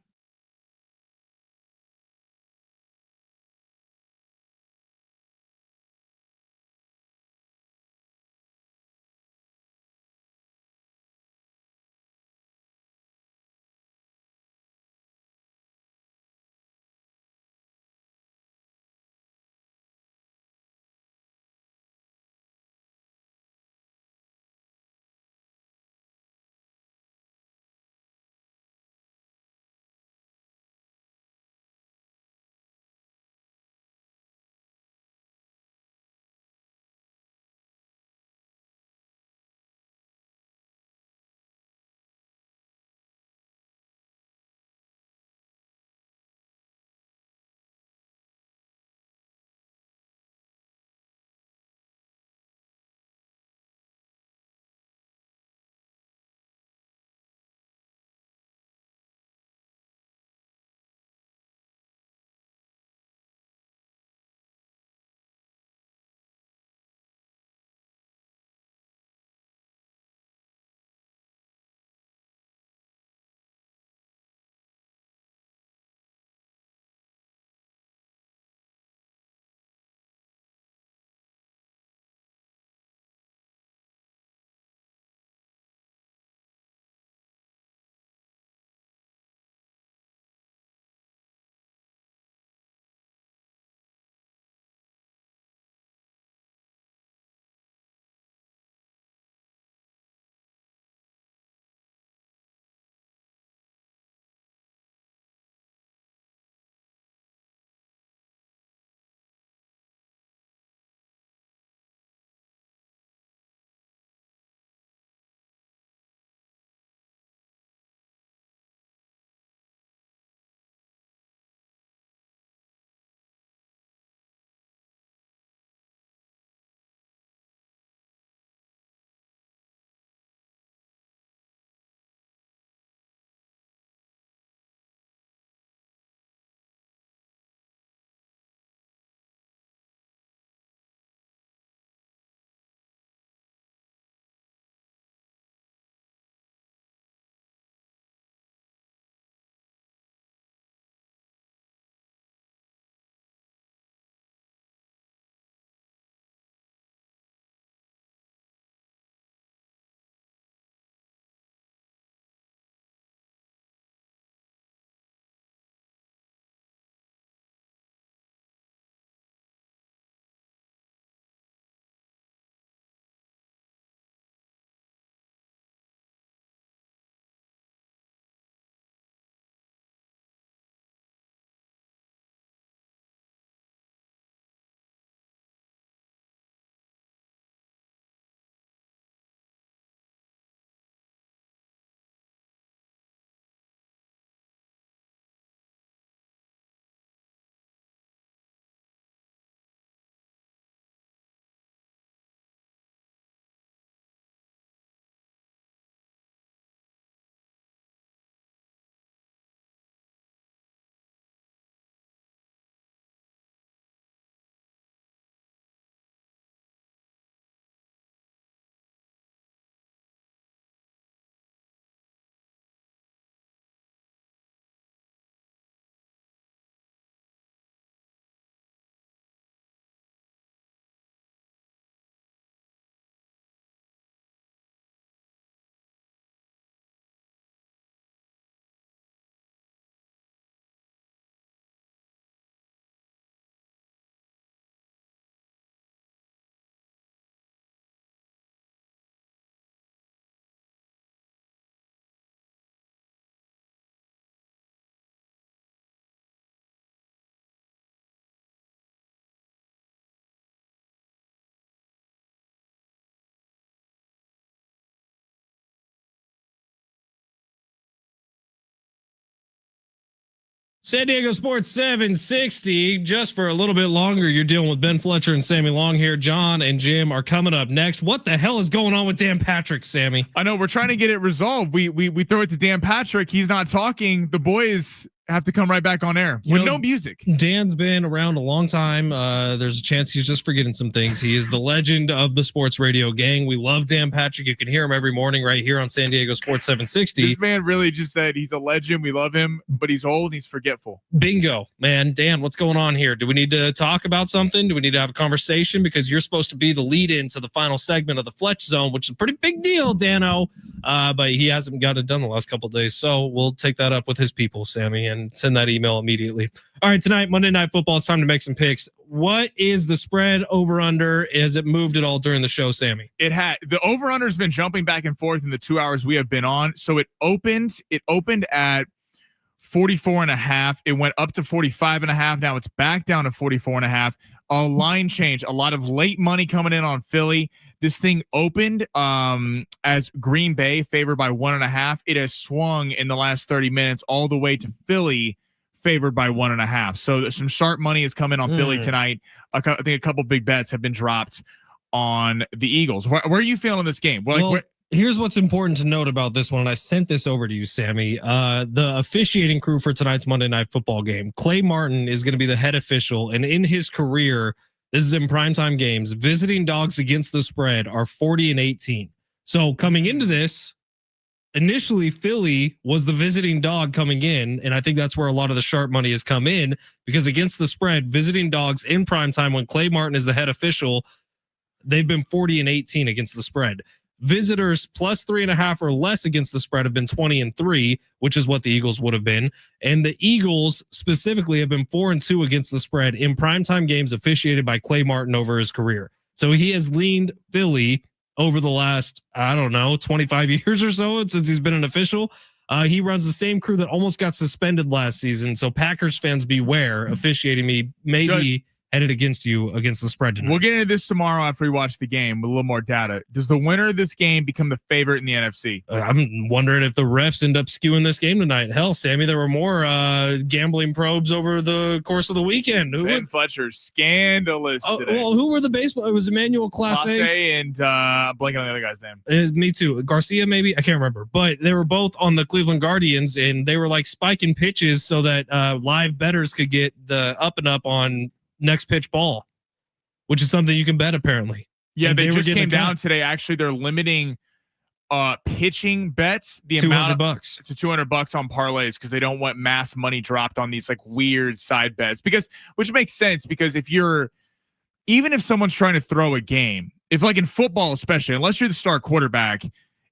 San Diego Sports 760. Just for a little bit longer, you're dealing with Ben Fletcher and Sammy Long here. John and Jim are coming up next. What the hell is going on with Dan Patrick, Sammy? I know we're trying to get it resolved. We throw it to Dan Patrick. He's not talking. The boys have to come right back on air with no music. Dan's been around a long time. There's a chance he's just forgetting some things. He is the legend of the sports radio gang. We love Dan Patrick. You can hear him every morning right here on San Diego Sports 760. This man really just said he's a legend. We love him, but he's old. He's forgetful. Bingo, man. Dan, what's going on here? Do we need to talk about something? Do we need to have a conversation? Because you're supposed to be the lead into the final segment of the Fletch Zone, which is a pretty big deal, Dano. But he hasn't got it done the last couple of days. So we'll take that up with his people, Sammy, and send that email immediately. All right, tonight, Monday Night Football, it's time to make some picks. What is the spread over under? Has it moved at all during the show, Sammy? It had. The over under has been jumping back and forth in the 2 hours we have been on. So it opened at 44.5. It went up to 45.5. Now it's back down to 44.5. A line change, a lot of late money coming in on Philly. This thing opened as Green Bay favored by 1.5. It has swung in the last 30 minutes all the way to Philly favored by 1.5. So some sharp money is coming on Philly tonight. I think a couple big bets have been dropped on the Eagles. Where are you feeling this game? Here's what's important to note about this one, and I sent this over to you, Sammy. The officiating crew for tonight's Monday Night Football game, Clay Martin is going to be the head official, and in his career, this is in primetime games, visiting dogs against the spread are 40-18. So coming into this, initially Philly was the visiting dog coming in, and I think that's where a lot of the sharp money has come in, because against the spread, visiting dogs in primetime when Clay Martin is the head official, they've been 40-18 against the spread. Visitors plus 3.5 or less against the spread have been 20-3, which is what the Eagles would have been. And the Eagles specifically have been 4-2 against the spread in primetime games officiated by Clay Martin over his career. So he has leaned Philly over the last, 25 years or so since he's been an official. He runs the same crew that almost got suspended last season. So Packers fans beware, officiating me maybe headed against you against the spread tonight. We'll get into this tomorrow after we watch the game with a little more data. Does the winner of this game become the favorite in the NFC? I'm wondering if the refs end up skewing this game tonight. Hell, Sammy, there were more gambling probes over the course of the weekend. Ben Fletcher, scandalous today. Well, who were the baseball? It was Emmanuel Clase and blanking on the other guy's name. Me too. Garcia, maybe? I can't remember. But they were both on the Cleveland Guardians, and they were like spiking pitches so that live bettors could get the up and up on next pitch ball, which is something you can bet apparently. Yeah, they just came down today. Actually, they're limiting pitching bets the $200 to $200 on parlays because they don't want mass money dropped on these like weird side bets, which makes sense, because even if someone's trying to throw a game, if like in football especially, unless you're the star quarterback,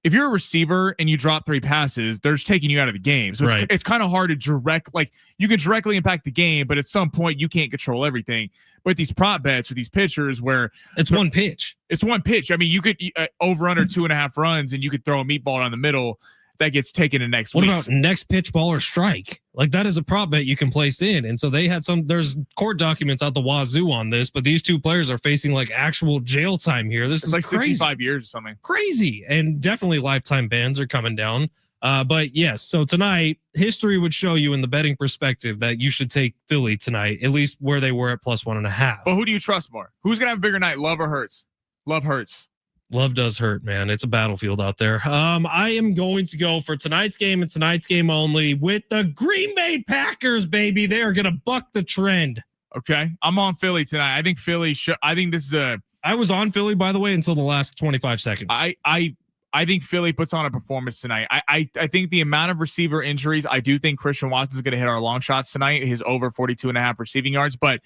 if you're a receiver and you drop 3 passes, they're just taking you out of the game. So it's kind of hard to you can directly impact the game, but at some point you can't control everything. But these prop bets with these pitchers where it's one pitch. I mean, you could over under 2.5 runs and you could throw a meatball down the middle that gets taken in next week. What about next pitch ball or strike? Like that is a prop bet you can place in. And so they had there's court documents out the wazoo on this, but these two players are facing like actual jail time here. This is like crazy. 65 years or something. Crazy. And definitely lifetime bans are coming down. But yes, so tonight history would show you in the betting perspective that you should take Philly tonight, at least where they were at plus 1.5. But who do you trust more? Who's going to have a bigger night? Love or Hurts? Love hurts. Love does hurt, man. It's a battlefield out there. I am going to go for tonight's game and tonight's game only with the Green Bay Packers, baby. They are going to buck the trend. Okay. I'm on Philly tonight. I think Philly I was on Philly, by the way, until the last 25 seconds. I think Philly puts on a performance tonight. I think the amount of receiver injuries, I do think Christian Watson is going to hit our long shots tonight, his over 42.5 receiving yards. But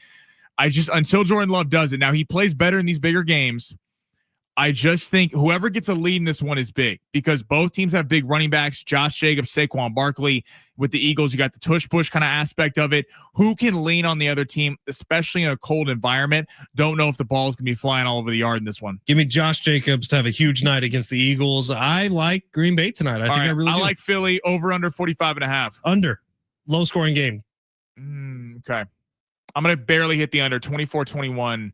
until Jordan Love does it, now he plays better in these bigger games. I just think whoever gets a lead in this one is big, because both teams have big running backs. Josh Jacobs, Saquon Barkley. With the Eagles, you got the tush-push kind of aspect of it. Who can lean on the other team, especially in a cold environment? Don't know if the ball is going to be flying all over the yard in this one. Give me Josh Jacobs to have a huge night against the Eagles. I like Green Bay tonight. I like Philly over under 45.5. Under. Low-scoring game. Okay. I'm going to barely hit the under 24-21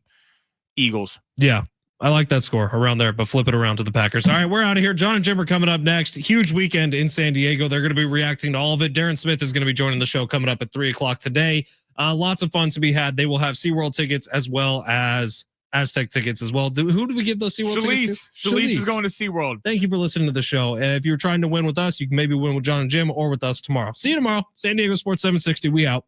Eagles. Yeah. I like that score around there, but flip it around to the Packers. All right, we're out of here. John and Jim are coming up next. Huge weekend in San Diego. They're going to be reacting to all of it. Darren Smith is going to be joining the show coming up at 3:00 today. Lots of fun to be had. They will have SeaWorld tickets as well as Aztec tickets as well. Who do we give those SeaWorld tickets to? Shalise is going to SeaWorld. Thank you for listening to the show. If you're trying to win with us, you can maybe win with John and Jim or with us tomorrow. See you tomorrow. San Diego Sports 760. We out.